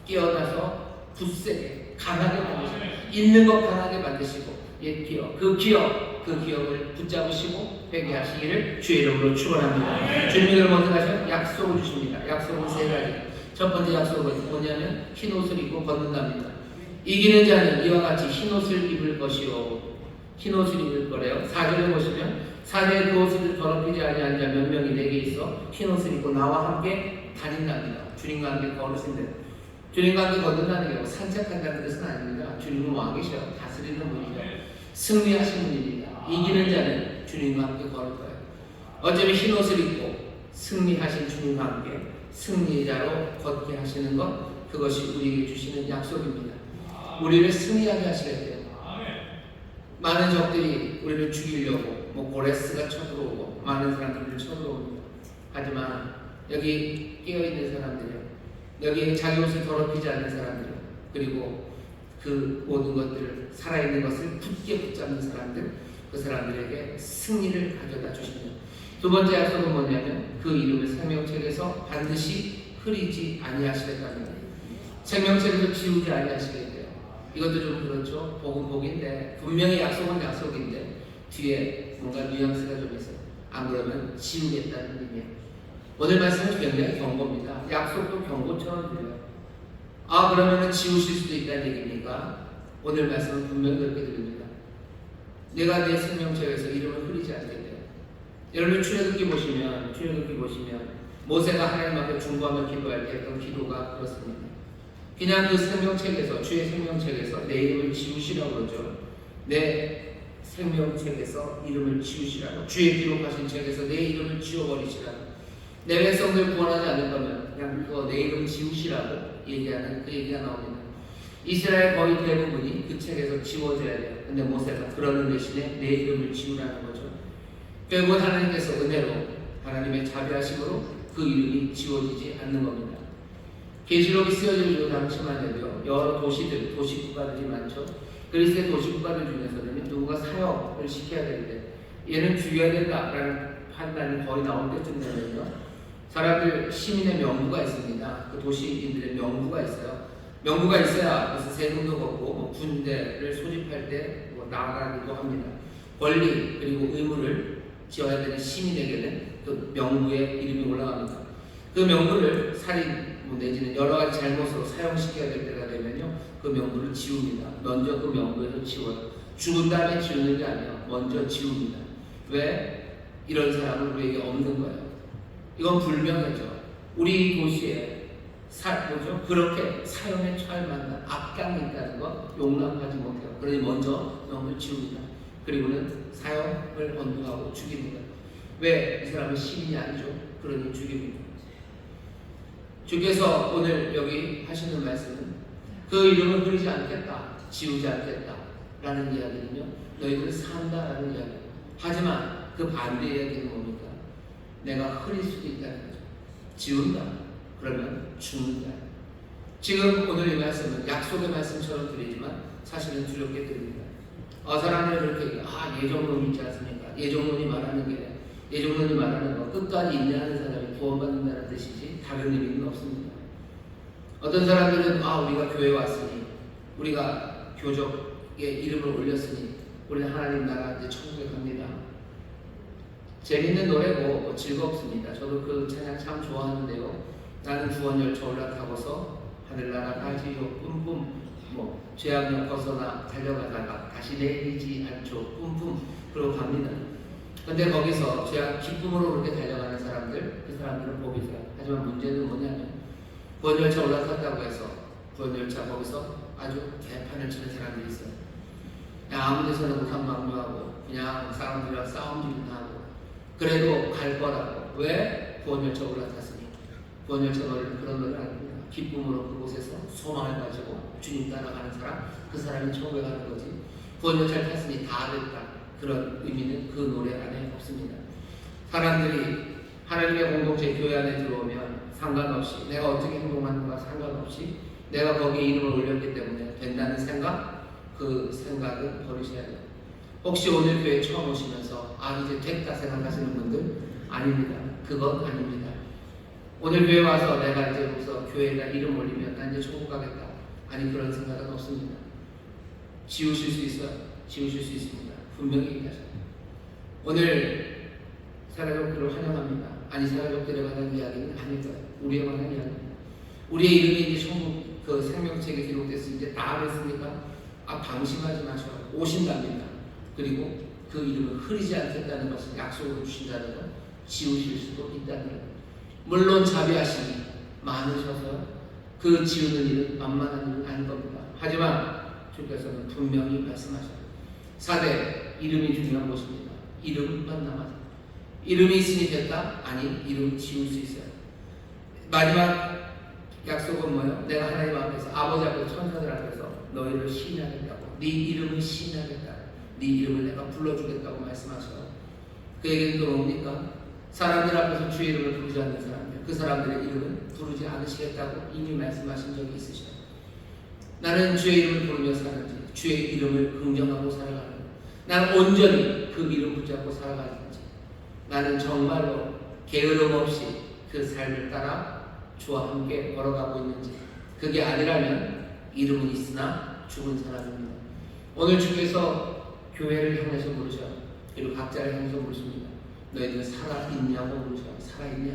깨어나서 굳세게 강하게 만드시고, 있는 것 강하게 만드시고, 옛 기억, 그 기억을 붙잡으시고 회개하시기를 주의 이름으로 축원합니다. 주님이 먼저 하신 약속을 주십니다. 약속은 세 가지. 첫 번째 약속은 뭐냐면 흰 옷을 입고 걷는답니다. 이기는 자는 이와 같이 흰 옷을 입을 것이요, 흰 옷을 입을 거래요. 4절에 보시면 사내에 그 옷을 더럽히지 아니한 자 몇 명이 내게 있어 흰 옷을 입고 나와 함께 다닌답니다. 주님과 함께 걸으신대. 주님과 함께 걷는다는 게 산책한다는 뜻은 아닙니다. 주님은 왕이셔, 다스리는 분이죠. 승리하신 분입니다. 이기는 자는 주님과 함께 걸을 거예요. 어쩌면 흰 옷을 입고 승리하신 주님과 함께 승리자로 걷게 하시는 것, 그것이 우리에게 주시는 약속입니다. 우리를 승리하게 하시겠대요. 많은 적들이 우리를 죽이려고 고레스가 쳐들어오고 많은 사람들을 쳐들어옵니다. 하지만 여기 깨어있는 사람들이요, 여기 자기 옷을 더럽히지 않는 사람들이요, 그리고 그 모든 것들을, 살아있는 것을 굳게 붙잡는 사람들, 그 사람들에게 승리를 가져다 주십니다. 두 번째 약속은 뭐냐면 그 이름을 생명책에서 반드시 흐리지 아니하시겠다는 거예요. 생명책에서 지우지 아니하시겠대요. 이것도 좀 그렇죠. 복인데 분명히 약속은 약속인데 뒤에 뭔가 뉘앙스가 좀 있어요. 안 그러면 지우겠다는 의미예요. 오늘 말씀은 굉장히 경고입니다. 약속도 경고처럼 들려요. 그러면 지우실 수도 있다는 얘기입니까? 오늘 말씀은 분명히 그렇게 들립니다. 내가 내 생명책에서 이름을 흐리지 않겠대요. 여러분 출애굽기 보시면 모세가 하나님 앞에 중보하며 기도할 때 했던 기도가 그렇습니다. 그냥 그 생명책에서, 주의 생명책에서 내 이름을 지우시라고 그러죠. 내 생명책에서 이름을 지우시라고, 주의 기록하신 책에서 내 이름을 지워버리시라고, 내 백성들 구원하지 않을 거면 그냥 그거 내 이름 지우시라고 얘기하는 그 얘기가 나옵니다. 이스라엘 거의 대부분이 그 책에서 지워져야 돼요. 근데 모세가 그러는 대신에 내 이름을 지우라는 거죠. 결국 하나님께서 은혜로, 하나님의 자비하심으로 그 이름이 지워지지 않는 겁니다. 계시록이 쓰여질 당시만 해도 여러 도시들, 도시국가들이 많죠. 그리스의 도시국가들 중에서는 누군가 사역을 시켜야 되는데 얘는 죽여야 된다라는 판단이 거의 나올 때쯤 되면요, 사람들, 시민의 명부가 있습니다. 그 도시인들의 명부가 있어요. 명부가 있어야 그래서 세금도 걷고 군대를 소집할 때 나가기도 합니다. 권리 그리고 의무를 지어야 되는 시민에게는 그 명부에 이름이 올라갑니다. 그 명부를 살인 내지는 여러 가지 잘못으로 사용시켜야 될 때가 되면요, 그 명부를 지웁니다. 먼저 그 명부에서 지워요. 죽은 다음에 지우는 게 아니라 먼저 지웁니다. 왜? 이런 사람은 우리에게 없는 거예요. 이건 불명예죠. 우리 도시에 그렇게 사형에 처할 만한 악당이 있다는 거 용납하지 못해요. 그러니 먼저 영을 지웁니다. 그리고는 사형을 언도하고 죽입니다. 왜? 이 사람은 시민이 아니죠. 그러니 죽입니다. 주께서 오늘 여기 하시는 말씀은 그 이름을 흐리지 않겠다, 지우지 않겠다 라는 이야기는요, 너희들은 산다라는 이야기예요. 하지만 그 반대 이야기는 뭡니까? 내가 흐릴 수도 있다는 거죠. 지운다. 그러면 죽는다. 지금 오늘 이 말씀은 약속의 말씀처럼 드리지만 사실은 두렵게 드립니다. 사람들은 그렇게 예정론이 있지 않습니까? 예정론이 말하는 거 끝까지 인내하는 사람이 구원받는다는 뜻이지 다른 의미는 없습니다. 어떤 사람들은 우리가 교회에 왔으니, 우리가 교적에 이름을 올렸으니 우리는 하나님 나라 이제 천국에 갑니다. 재밌는 노래고 즐겁습니다. 저도 그 찬양 참 좋아하는데요. 나는 구원열차 올라타고서 하늘나라 가지요 뿜뿜, 죄악력 벗어나 달려가다가 다시 내리지 않죠 뿜뿜, 그러고 갑니다. 근데 거기서 죄악 기쁨으로 그렇게 달려가는 사람들, 그 사람들은 복이 있어요. 하지만 문제는 뭐냐면 구원열차 올라탔다고 해서 구원열차 거기서 아주 개판을 치는 사람들이 있어요. 그냥 아무 데서나 못한 막무하고 그냥 사람들이랑 싸움질도 하고 그래도 갈 거라고. 왜? 구원열차 올라탔으니. 구원열차 노래는 그런 노래를 아닙니다. 기쁨으로 그곳에서 소망을 가지고 주님 따라가는 사람, 그 사람이 천국에 가는 거지. 구원열차를 탔으니 다 됐다, 그런 의미는 그 노래 안에 없습니다. 사람들이 하나님의 공동체 교회 안에 들어오면 상관없이, 내가 어떻게 행동하는가 상관없이 내가 거기에 이름을 올렸기 때문에 된다는 생각, 그 생각은 버리셔야 돼요. 혹시 오늘 교회 처음 오시면서 이제 됐다 생각하시는 분들 아닙니다. 그건 아닙니다. 오늘 교회 와서 내가 이제 여기서 교회에다 이름 올리면 나 이제 천국 가겠다, 아니 그런 생각은 없습니다. 지우실 수 있어요. 지우실 수 있습니다. 분명히 얘기하셔요. 오늘 사가족들을 환영합니다. 아니 사가족들에 관한 이야기는 아닐 거예요. 우리에 관한 이야기입니다. 우리의 이름이 이제 천국 그 생명책에 기록됐으니 이제 다 됐으니까 방심하지 마셔요. 오신답니다. 그리고 그 이름을 흐리지 않겠다는 것을 약속을 주신다는 것, 지우실 수도 있다는 것. 물론 자비하심이 많으셔서 그 지우는 일은 만만한 일은 아닌 겁니다. 하지만 주께서는 분명히 말씀하셔요. 4대 이름이 중요한 것입니다. 이름만 남아서 이름이 있으니 됐다? 아니, 이름 지울 수 있어요. 마지막 약속은 뭐예요? 내가 하나님 앞에서, 아버지 앞에서, 천사들 앞에서 너희를 시인하겠다고, 네 이름을 시인하겠다, 네 이름을 내가 불러주겠다고 말씀하셔요. 그 얘기는 또 뭡니까? 사람들 앞에서 주의 이름을 부르지 않는 사람들, 그 사람들의 이름은 부르지 않으시겠다고 이미 말씀하신 적이 있으셔요. 나는 주의 이름을 부르며 사는지, 주의 이름을 긍정하고 살아가는지, 나는 온전히 그 이름 붙잡고 살아가는지, 나는 정말로 게으름 없이 그 삶을 따라 주와 함께 걸어가고 있는지, 그게 아니라면 이름은 있으나 죽은 사람입니다. 오늘 주께서 교회를 향해서 물으셔요. 그리고 각자를 향해서 물으십니다. 너희들 살아있냐고 물으셔요. 살아있냐?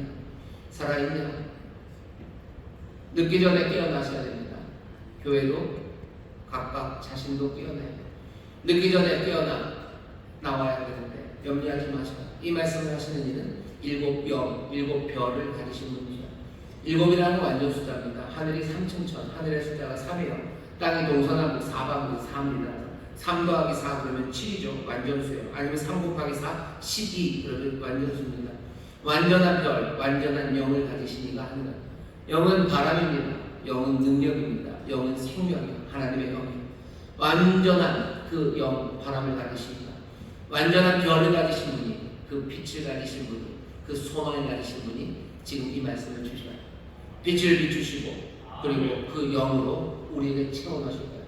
살아있냐? 늦기 전에 깨어나셔야 됩니다. 교회도 각각 자신도 깨어나야 돼요. 늦기 전에 나와야 되는데 염려하지 마셔요. 이 말씀을 하시는 이는 일곱 별을 가지신 분이죠. 일곱이라는 완전 숫자입니다. 하늘이 3층천, 하늘의 숫자가 3이에요. 땅이 동서남북 사방이 4입니다. 3 더하기 4 그러면 7이죠. 완전수예요. 아니면 3 곱하기 4, 12 그러면 완전수입니다. 완전한 별, 완전한 영을 가지신 이가 하늘은, 영은 바람입니다. 영은 능력입니다. 영은 생명이에요. 하나님의 영이에요. 완전한 그 영, 바람을 가지십니다. 완전한 별을 가지신 분이, 그 빛을 가지신 분이, 그 소망을 가지신 분이 지금 이 말씀을 주셔요. 빛을 비추시고 그리고 그 영으로 우리에게 채워넣으실 거예요.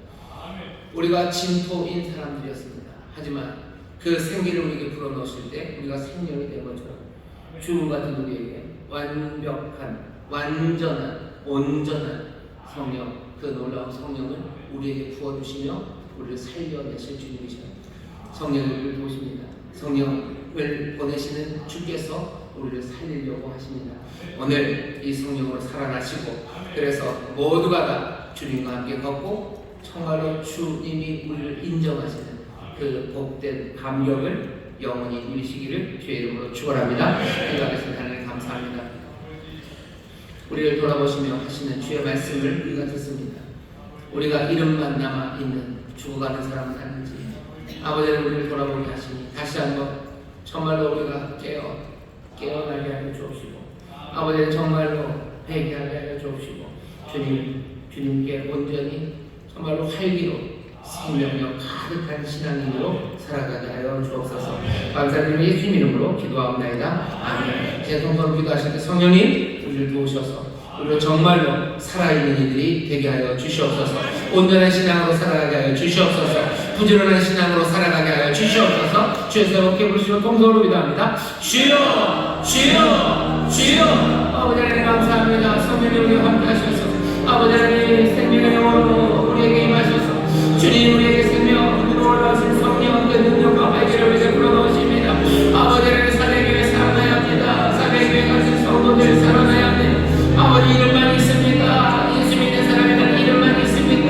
우리가 진토인 사람들이었습니다. 하지만 그 생기를 우리에게 불어넣으실 때 우리가 생명이 된 것처럼 주님 같은 우리에게 완벽한, 완전한, 온전한 성령, 그 놀라운 성령을 우리에게 부어주시며 우리를 살려내실 주님이셔요. 성령을 도우십니다. 성령을 보내시는 주께서 우리를 살리려고 하십니다. 오늘 이 성령으로 살아나시고, 그래서 모두가 다 주님과 함께 걷고 정말로 주님이 우리를 인정하시는 그 복된 감격을 영원히 누리시기를 주의 이름으로 축원합니다. 기도하겠습니다. 하나님 감사합니다. 우리를 돌아보시며 하시는 주의 말씀을 우리가 듣습니다. 우리가 이름만 남아있는 죽어가는 사람은 아닌지 아버지는 우리를 돌아보게 하시니 다시 한번 정말로 우리가 깨어나게 하여 주옵시고 아버지는 정말로 회개하게 하여 주옵시고 주님께 온전히 정말로 활기로 생명력 가득한 신앙인으로 살아가게 하여 주옵소서. 감사드리며 예수님 이름으로 기도하옵나이다. 아멘. 제 동서로 기도하실 때 성령님 우리를 도우셔서 우리로 정말로 살아있는 이들이 되게 하여 주시옵소서. 온전한 신앙으로 살아가게 하여 주시옵소서. 부지런한 신앙으로 살아가게 하여 주시옵소서. 주여서 어깨 부르시고 동서로 기도합니다. 주여 주여 주여. 아버지 하나님 감사합니다. 성령님 우리와 함께 하셔서 아버지 하나님 생명의 영으로 우리에게 임하셔서 주님 우리에게 생명 그로 올라오신 성령 그 능력과 활기를 베풀어 넣으십니다. 아버지 하나님 사내교회 살아나야 합니다. 사내교회 같은 성도들 살아나야 합니다. 아버지 이름만 있습니까? 예수 믿는 사람에는 이름만 있습니까?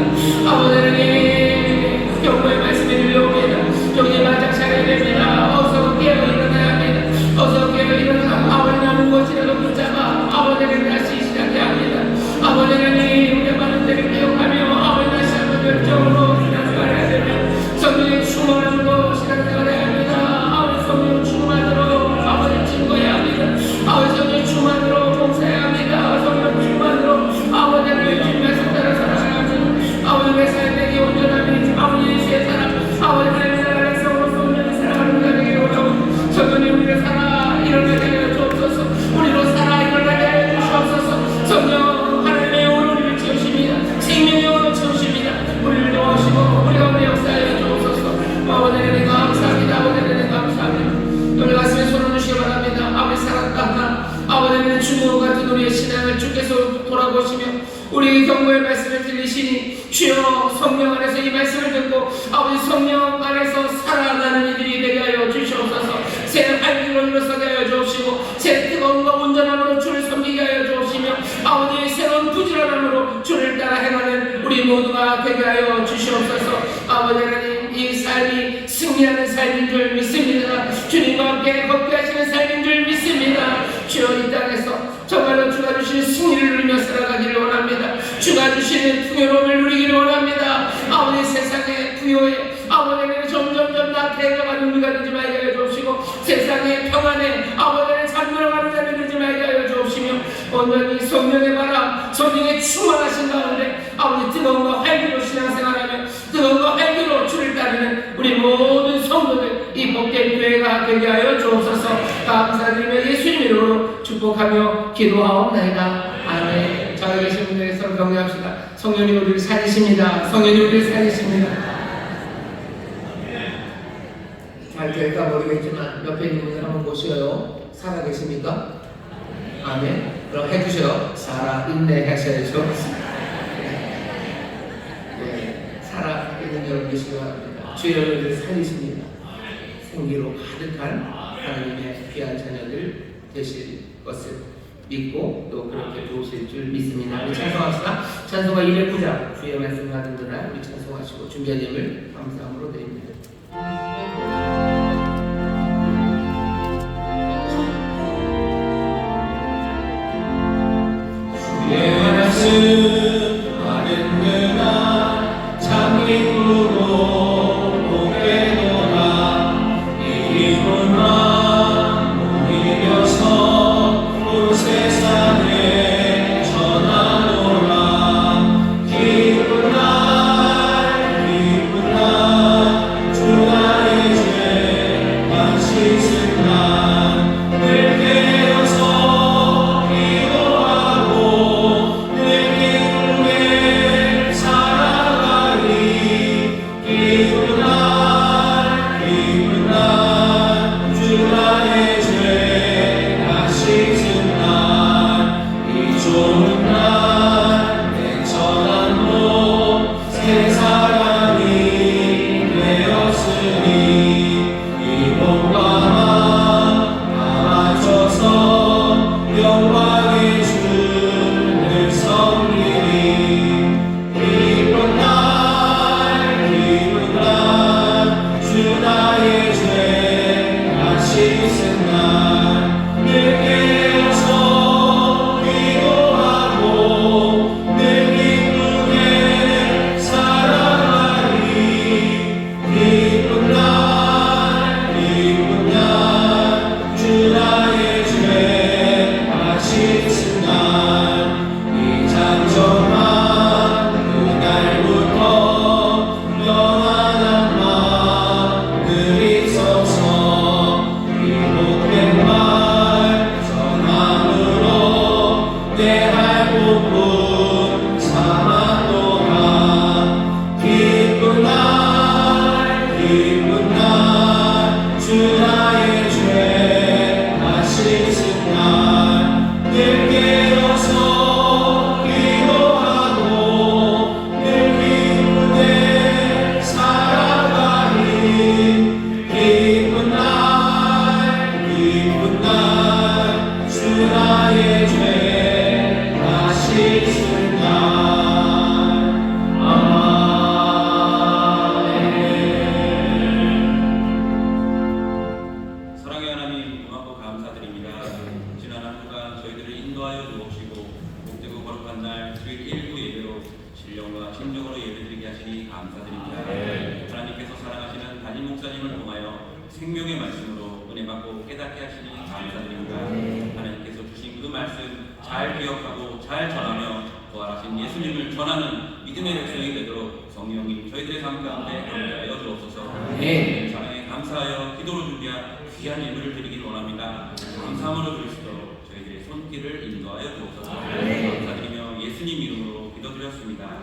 아버지 하나님 경고의 말씀이 들려옵니다. 정신 바짝 차려야 됩니다. 어서 깨어 일어나야 합니다. 어서 깨어 일어나 아버지 남은 것이라도 붙잡아 아버지 하나님 다시 시작해야 합니다. 아버지 하나님 우리의 많은 데를 기억하며 아버지 다시 한번 열정으로 신앙생활해야 됩니다. 성령의 충만함으로 신앙생활해야 합니다. 아버지 성령 충만으로 아버지 증거해야 합니다. 아버지 성령 충만으로 봉사해야 합니다. 성령 충만으로 아버지 하나님 주님께서 따라 살아가야 합니다. 아버지 내 삶에게 온전함이 아버지 예수의 사랑 아버지 하나님의 나라의 성으로 성령의 사랑을 나에게 오라고 성령님 우리를 살아 일어나게 하여 주옵소서. 우리로 살아 일어나게 하여 주시옵소서. 성령 하나님의 영으로 우리를 채우십니다. 생명의 영으로 채우십니다. 우리를 도우시고 우리 가운데 역사하여 주옵소서. 아버지 하나님 감사합니다. 아버지 하나님 감사합니다. 우리 가슴에 손을 주시기 바랍니다. 아버지 살았다 하나 아버지 하나님 주모 같은 우리의 신앙을 주께서 돌아보시며 우리 경고의 말씀을 들리시니 주여 성령 안에서 이 말씀을 듣고 아버지 성령 안에서 살아가는 이들이 되게 하여 주시옵소서. 새 활기로 일어서게 하여 주옵시고 새 뜨거움과 온전함으로 주를 섬기게 하여 주옵시며 아버지의 새로운 부지런함으로 주를 따라 행하는 우리 모두가 되게 하여 주시옵소서. 아버지 하나님 이 삶이 승리하는 삶인 줄 믿습니다. 주님과 함께 걷게 하시는 삶인 줄 믿습니다. 주여 이 땅에서 정말로 주가 주시는 승리를 누리며 살아가기를 원합니다. 주가 주시는 풍요로움을 누리기를 원합니다. 아버지 세상의 부요에 아버지는 점점점 다 대가가는 우리가 되지 말게 하여 주옵시고 세상의 평안에 아버지는 잠들어가는 자를 되지 말게 하여 주옵시며 온전히 성령의 바람 성령의 충만하신 가운데 아버지 뜨거움과 활기로 신앙생활하며 뜨거움과 활기로 주를 따르는 우리 모든 성도들 이 복된 교회가 되게 하여 주옵소서. 감사드리며 예수님 이름으로 축복하며 기도하옵나이다. 아멘. 저기 계신 분들에게 서로 격려합시다. 성령님 우리를 살리십니다. 성령님 우리를 살리십니다. 잘 될까 모르겠지만 옆에 있는 분들 한번 보셔요. 살아 계십니까? 아멘. 그럼 해주셔요. 살아 인내하셔야죠. 네, 살아 있는 여러분 계시기 바랍니다. 주의 여러분을 살리십니다. 생기로 가득한 하나님의 귀한 자녀들 되실 것을 믿고 또 그렇게 도우실 줄 믿습니다. 우리 찬송합시다. 찬송가 209장 주의 말씀을 하는 그날 우리 찬송하시고 준비한 예물 감사함으로 드립니다. 주의 말씀 하는 그날 참 기쁘고 복되도다. 이 기쁜 마음 옮겨서 온 세상에 전하노라. 기쁜 날 주 나의 죄 진령과 심정으로 예배드리게 하시니 감사드립니다. 하나님께서 사랑하시는 담임 목사님을 통하여 생명의 말씀으로 은혜 받고 깨닫게 하시니 감사드립니다. 하나님께서 주신 그 말씀 잘 기억하고 잘 전하며 부활하신 예수님을 전하는 믿음의 백성이 되도록 성령님 저희들의 삶 가운데 함께하여 주옵소서. 사랑에 감사하여 기도로 준비한 귀한 예물을 드리길 원합니다. 감사함으로 그리스도 저희들의 손길을 인도하여 주옵소서. 감사드리며 예수님 이름으로 기도드렸습니다.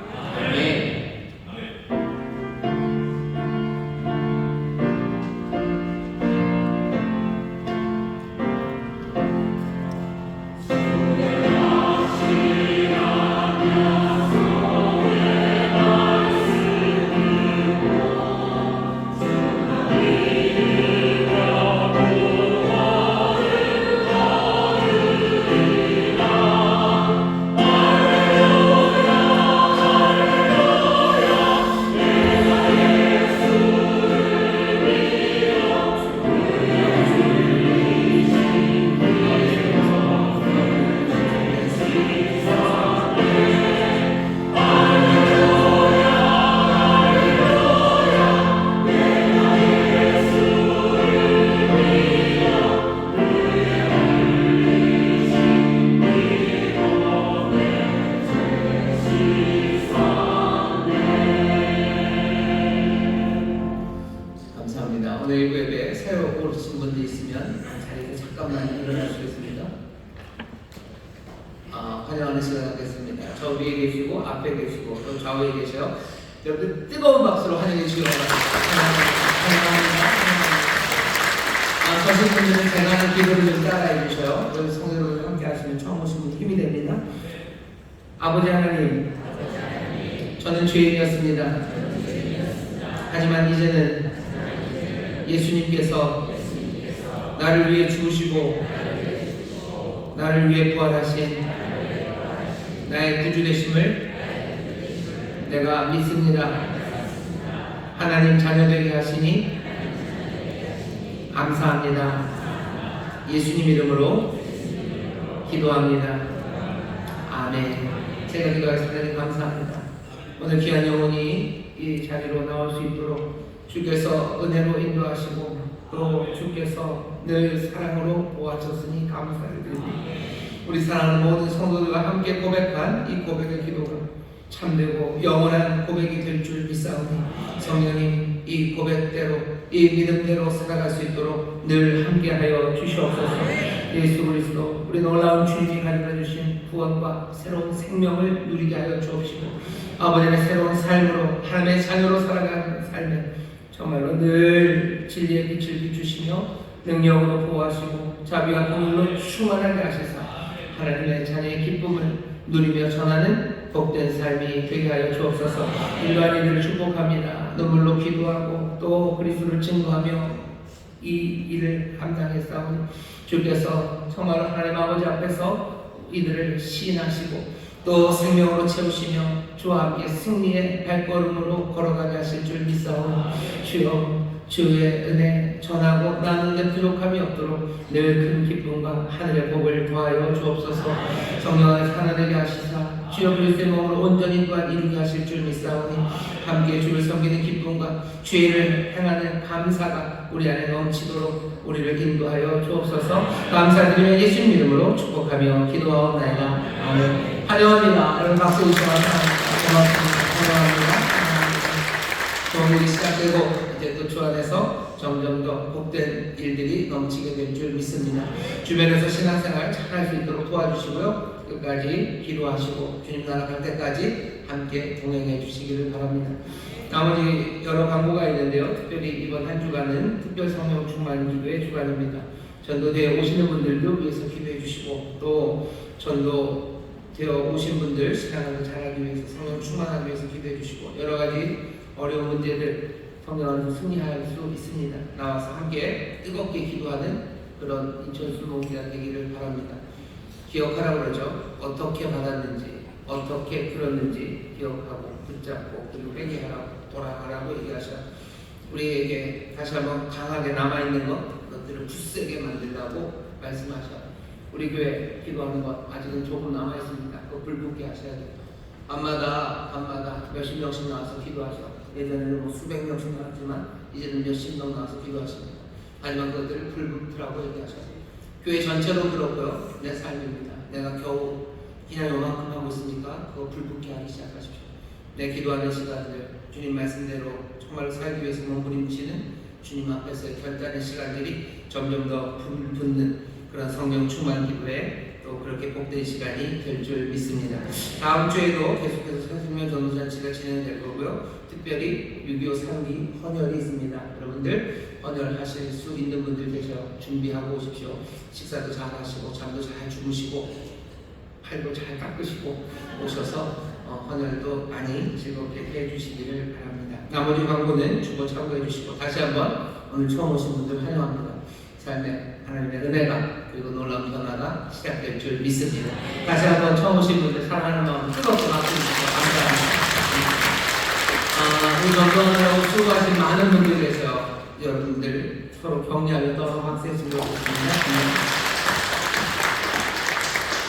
오늘 예배 새로 오신 분들 있으면 자리에서 잠깐만 일어날 수 있습니다. 환영하는 시간 갖겠습니다. 저 위에 계시고 앞에 계시고 또 좌우에 계셔. 여러분들 뜨거운 박수로 환영해 주시기 바랍니다. 서신 분들은 제가 하는 기도를 좀 따라해 주셔요. 여기 성도들 함께 하시면 처음 오신 분 힘이 됩니다. 아버지 하나님, 저는 죄인이었습니다. 하지만 이제는 예수님께서 나를 위해 죽으시고 나를 위해 부활하신 나의 구주 되심을 내가 믿습니다. 하나님 자녀 되게 하시니 감사합니다. 예수님 이름으로 기도합니다. 아멘. 제가 기도하겠습니다. 감사합니다. 오늘 귀한 영혼이 이 자리로 나올 수 있도록 주께서 은혜로 인도하시고 또 주께서 늘 사랑으로 보아주셨으니 감사를 드립니다. 우리 사랑하는 모든 성도들과 함께 고백한 이 고백의 기도가 참되고 영원한 고백이 될 줄 믿사오니 성령님 이 고백대로 이 믿음대로 살아갈 수 있도록 늘 함께하여 주시옵소서. 예수 그리스도 우리 놀라운 주님이 가져다 주신 구원과 새로운 생명을 누리게 하여 주옵시고 아버지의 새로운 삶으로 하나님의 자녀로 살아가는 삶에 정말로 늘 진리의 빛을 비추시며 능력으로 보호하시고 자비와 공의로 충만하게 하시사 하나님의 자녀의 기쁨을 누리며 전하는 복된 삶이 되게 하여 주옵소서. 일반 이들을 축복합니다. 눈물로 기도하고 또 그리스도를 증거하며 이 일을 감당했사오니 주께서 정말 하나님 아버지 앞에서 이들을 시인하시고 또 생명으로 채우시며 주와 함께 승리의 발걸음으로 걸어가게 하실 줄 믿사오니 주여 주의 은혜 전하고 나누는 부족함이 없도록 늘 큰 기쁨과 하늘의 복을 더하여 주옵소서. 성령을 하나되게 하시사 주여 그리스도의 몸으로 온전히 또한 이루게 하실 줄 믿사오니 함께 주를 섬기는 기쁨과 주의를 행하는 감사가 우리 안에 넘치도록 우리를 인도하여 주옵소서. 감사드리며 예수님 이름으로 축복하며 기도하옵나이다. 아멘. 환영합니다. 여러분 박수 주시면 고맙습니다. 환영합니다. 좋은 일이 시작되고 이제 또 주 안에서 점점 더 복된 일들이 넘치게 될 줄 믿습니다. 주변에서 신앙생활 잘할 수 있도록 도와주시고요. 끝까지 기도하시고 주님 나라 갈 때까지 함께 동행해 주시기를 바랍니다. 나머지 여러 광고가 있는데요. 특별히 이번 한 주간은 특별 성령 충만 기도의 주간입니다. 전도대에 오시는 분들도 위해서 기도해 주시고 또 전도되어 오신 분들 신앙을 잘하기 위해서 성령 충만하기 위해서 기도해 주시고 여러 가지 어려운 문제들 성령 안에서 승리할 수 있습니다. 나와서 함께 뜨겁게 기도하는 그런 인천술목이가 되기를 바랍니다. 기억하라고 그러죠. 어떻게 받았는지 어떻게 들었는지 기억하고 붙잡고 그리고 회개하라고 돌아가라고 얘기하셔. 우리에게 다시 한번 강하게 남아있는 것들을 굳세게 만들라고 말씀하셔. 우리 교회 기도하는 것 아직은 조금 남아있습니다. 그거 불붙게 하셔야 돼요. 밤마다 몇십 명씩 나와서 기도하죠. 예전에는 뭐 수백 명씩 나왔지만 이제는 몇십 명 나와서 기도하십니다. 하지만 그것들을 불붙으라고 얘기하셔요. 교회 전체로 그렇고요. 내 삶입니다. 내가 겨우 그냥 요만큼 하고 있으니까 그거 불붙게 하기 시작하십시오. 내 기도하는 시간들, 주님 말씀대로 정말 살기 위해서 몸부림치는 주님 앞에서의 결단의 시간들이 점점 더 불붙는 그런 성령 충만 기도에 또 그렇게 복된 시간이 될 줄 믿습니다. 다음 주에도 계속해서 새생명 전도잔치가 진행될 거고요. 특별히 6.25 상기 헌혈이 있습니다. 여러분들 헌혈하실 수 있는 분들 계셔 준비하고 오십시오. 식사도 잘 하시고 잠도 잘 주무시고 팔도 잘 깎으시고 오셔서 헌혈도 많이 즐겁게 해주시기를 바랍니다. 나머지 광고는 주보 참고해 주시고 다시 한번 오늘 처음 오신 분들 환영합니다. 삶에 하나님의 은혜가 그리고 놀라운 변화가 시작될 줄 믿습니다. 다시 한번 처음 오신 분들 사랑하는 마음 뜨겁게 박수주시고 감사합니다. 우리 전도하느라고 수고하신 많은 분들 계세요. 여러분들 서로 격려하며 더 박수했으면 좋겠습니다.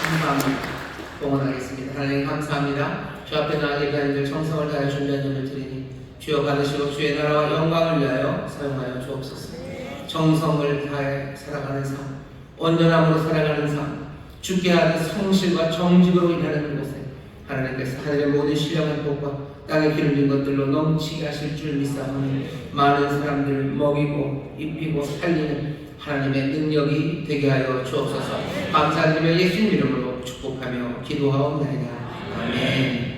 감사합니다. 봉헌하겠습니다. 하나님 감사합니다. 주 앞에 나아갈 자들 정성을 다해 준비한 예를 드리니 주여 받으시고 주의 나라와 영광을 위하여 사용하여 주옵소서. 정성을 다해 살아가는 삶, 온전함으로 살아가는 삶, 주께 하는 성실과 정직으로 일하는 곳에 하나님께서 하늘의 모든 신령한 복과 땅에 기름진 것들로 넘치게 하실 줄 믿사오니 많은 사람들을 먹이고 입히고 살리는 하나님의 능력이 되게 하여 주옵소서. 감사드리며 예수님 이름으로 축복하며 기도하옵나이다. 아멘.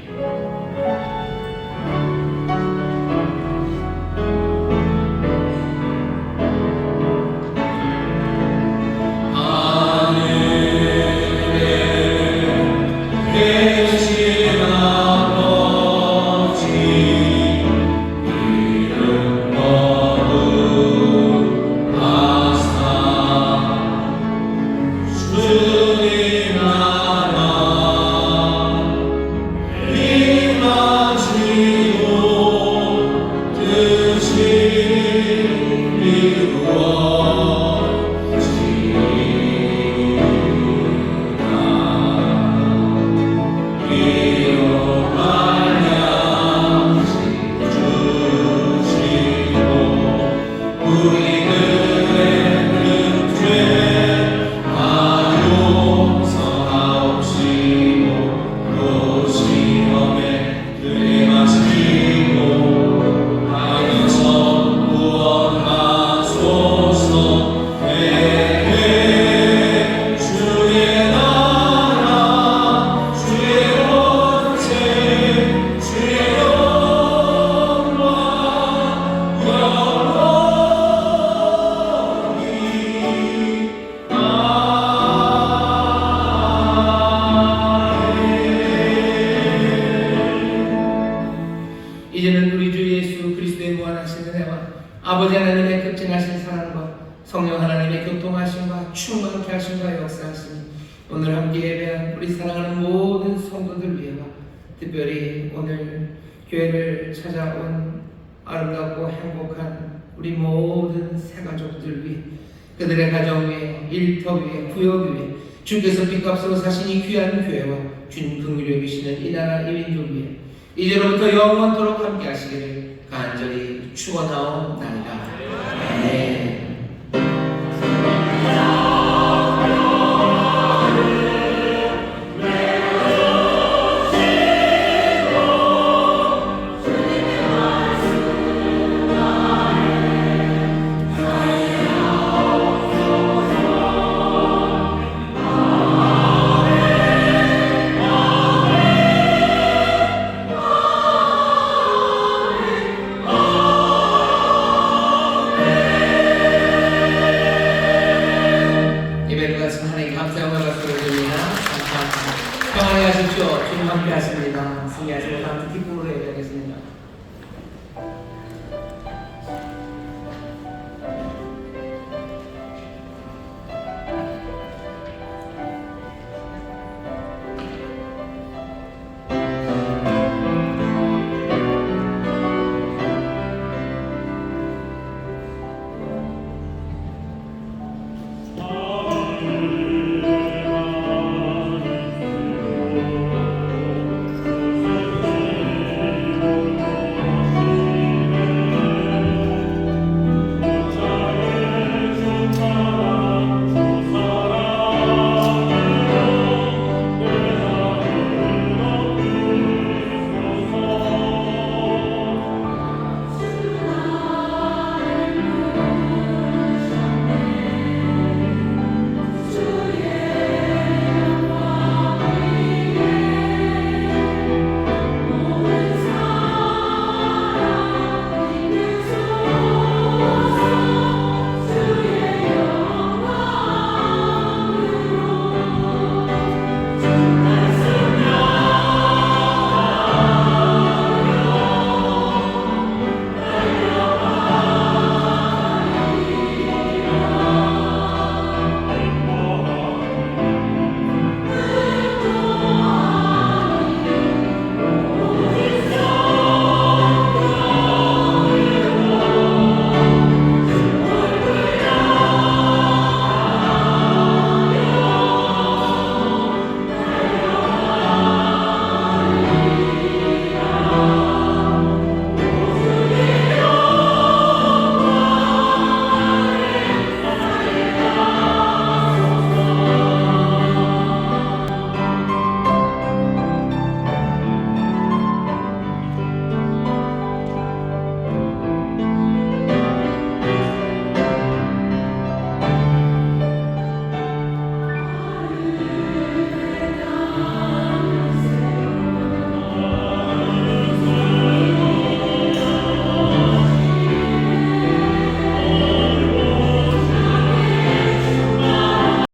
이제는 우리 주 예수 그리스도의 무한하신 은혜와 아버지 하나님의 극진하신 사랑과 성령 하나님의 교통하심과 충만케 하심과 역사하심이 오늘 함께 예배한 우리 사랑하는 모든 성도들 위해와 특별히 오늘 교회를 찾아온 아름답고 행복한 우리 모든 새가족들 위해 그들의 가정 위에 일터 위에 구역 위에 주께서 빚값으로 사신 이 귀한 교회와 주님 긍휼히 여기시는 이 나라 이 민족 위에 이제로부터 영원토록 함께 하시기를 간절히 축원하옵나이다. 아멘. 평안히 하십시오. 주님 함께 하십니다. 승리하시고 다음 기쁨으로 예배하겠습니다.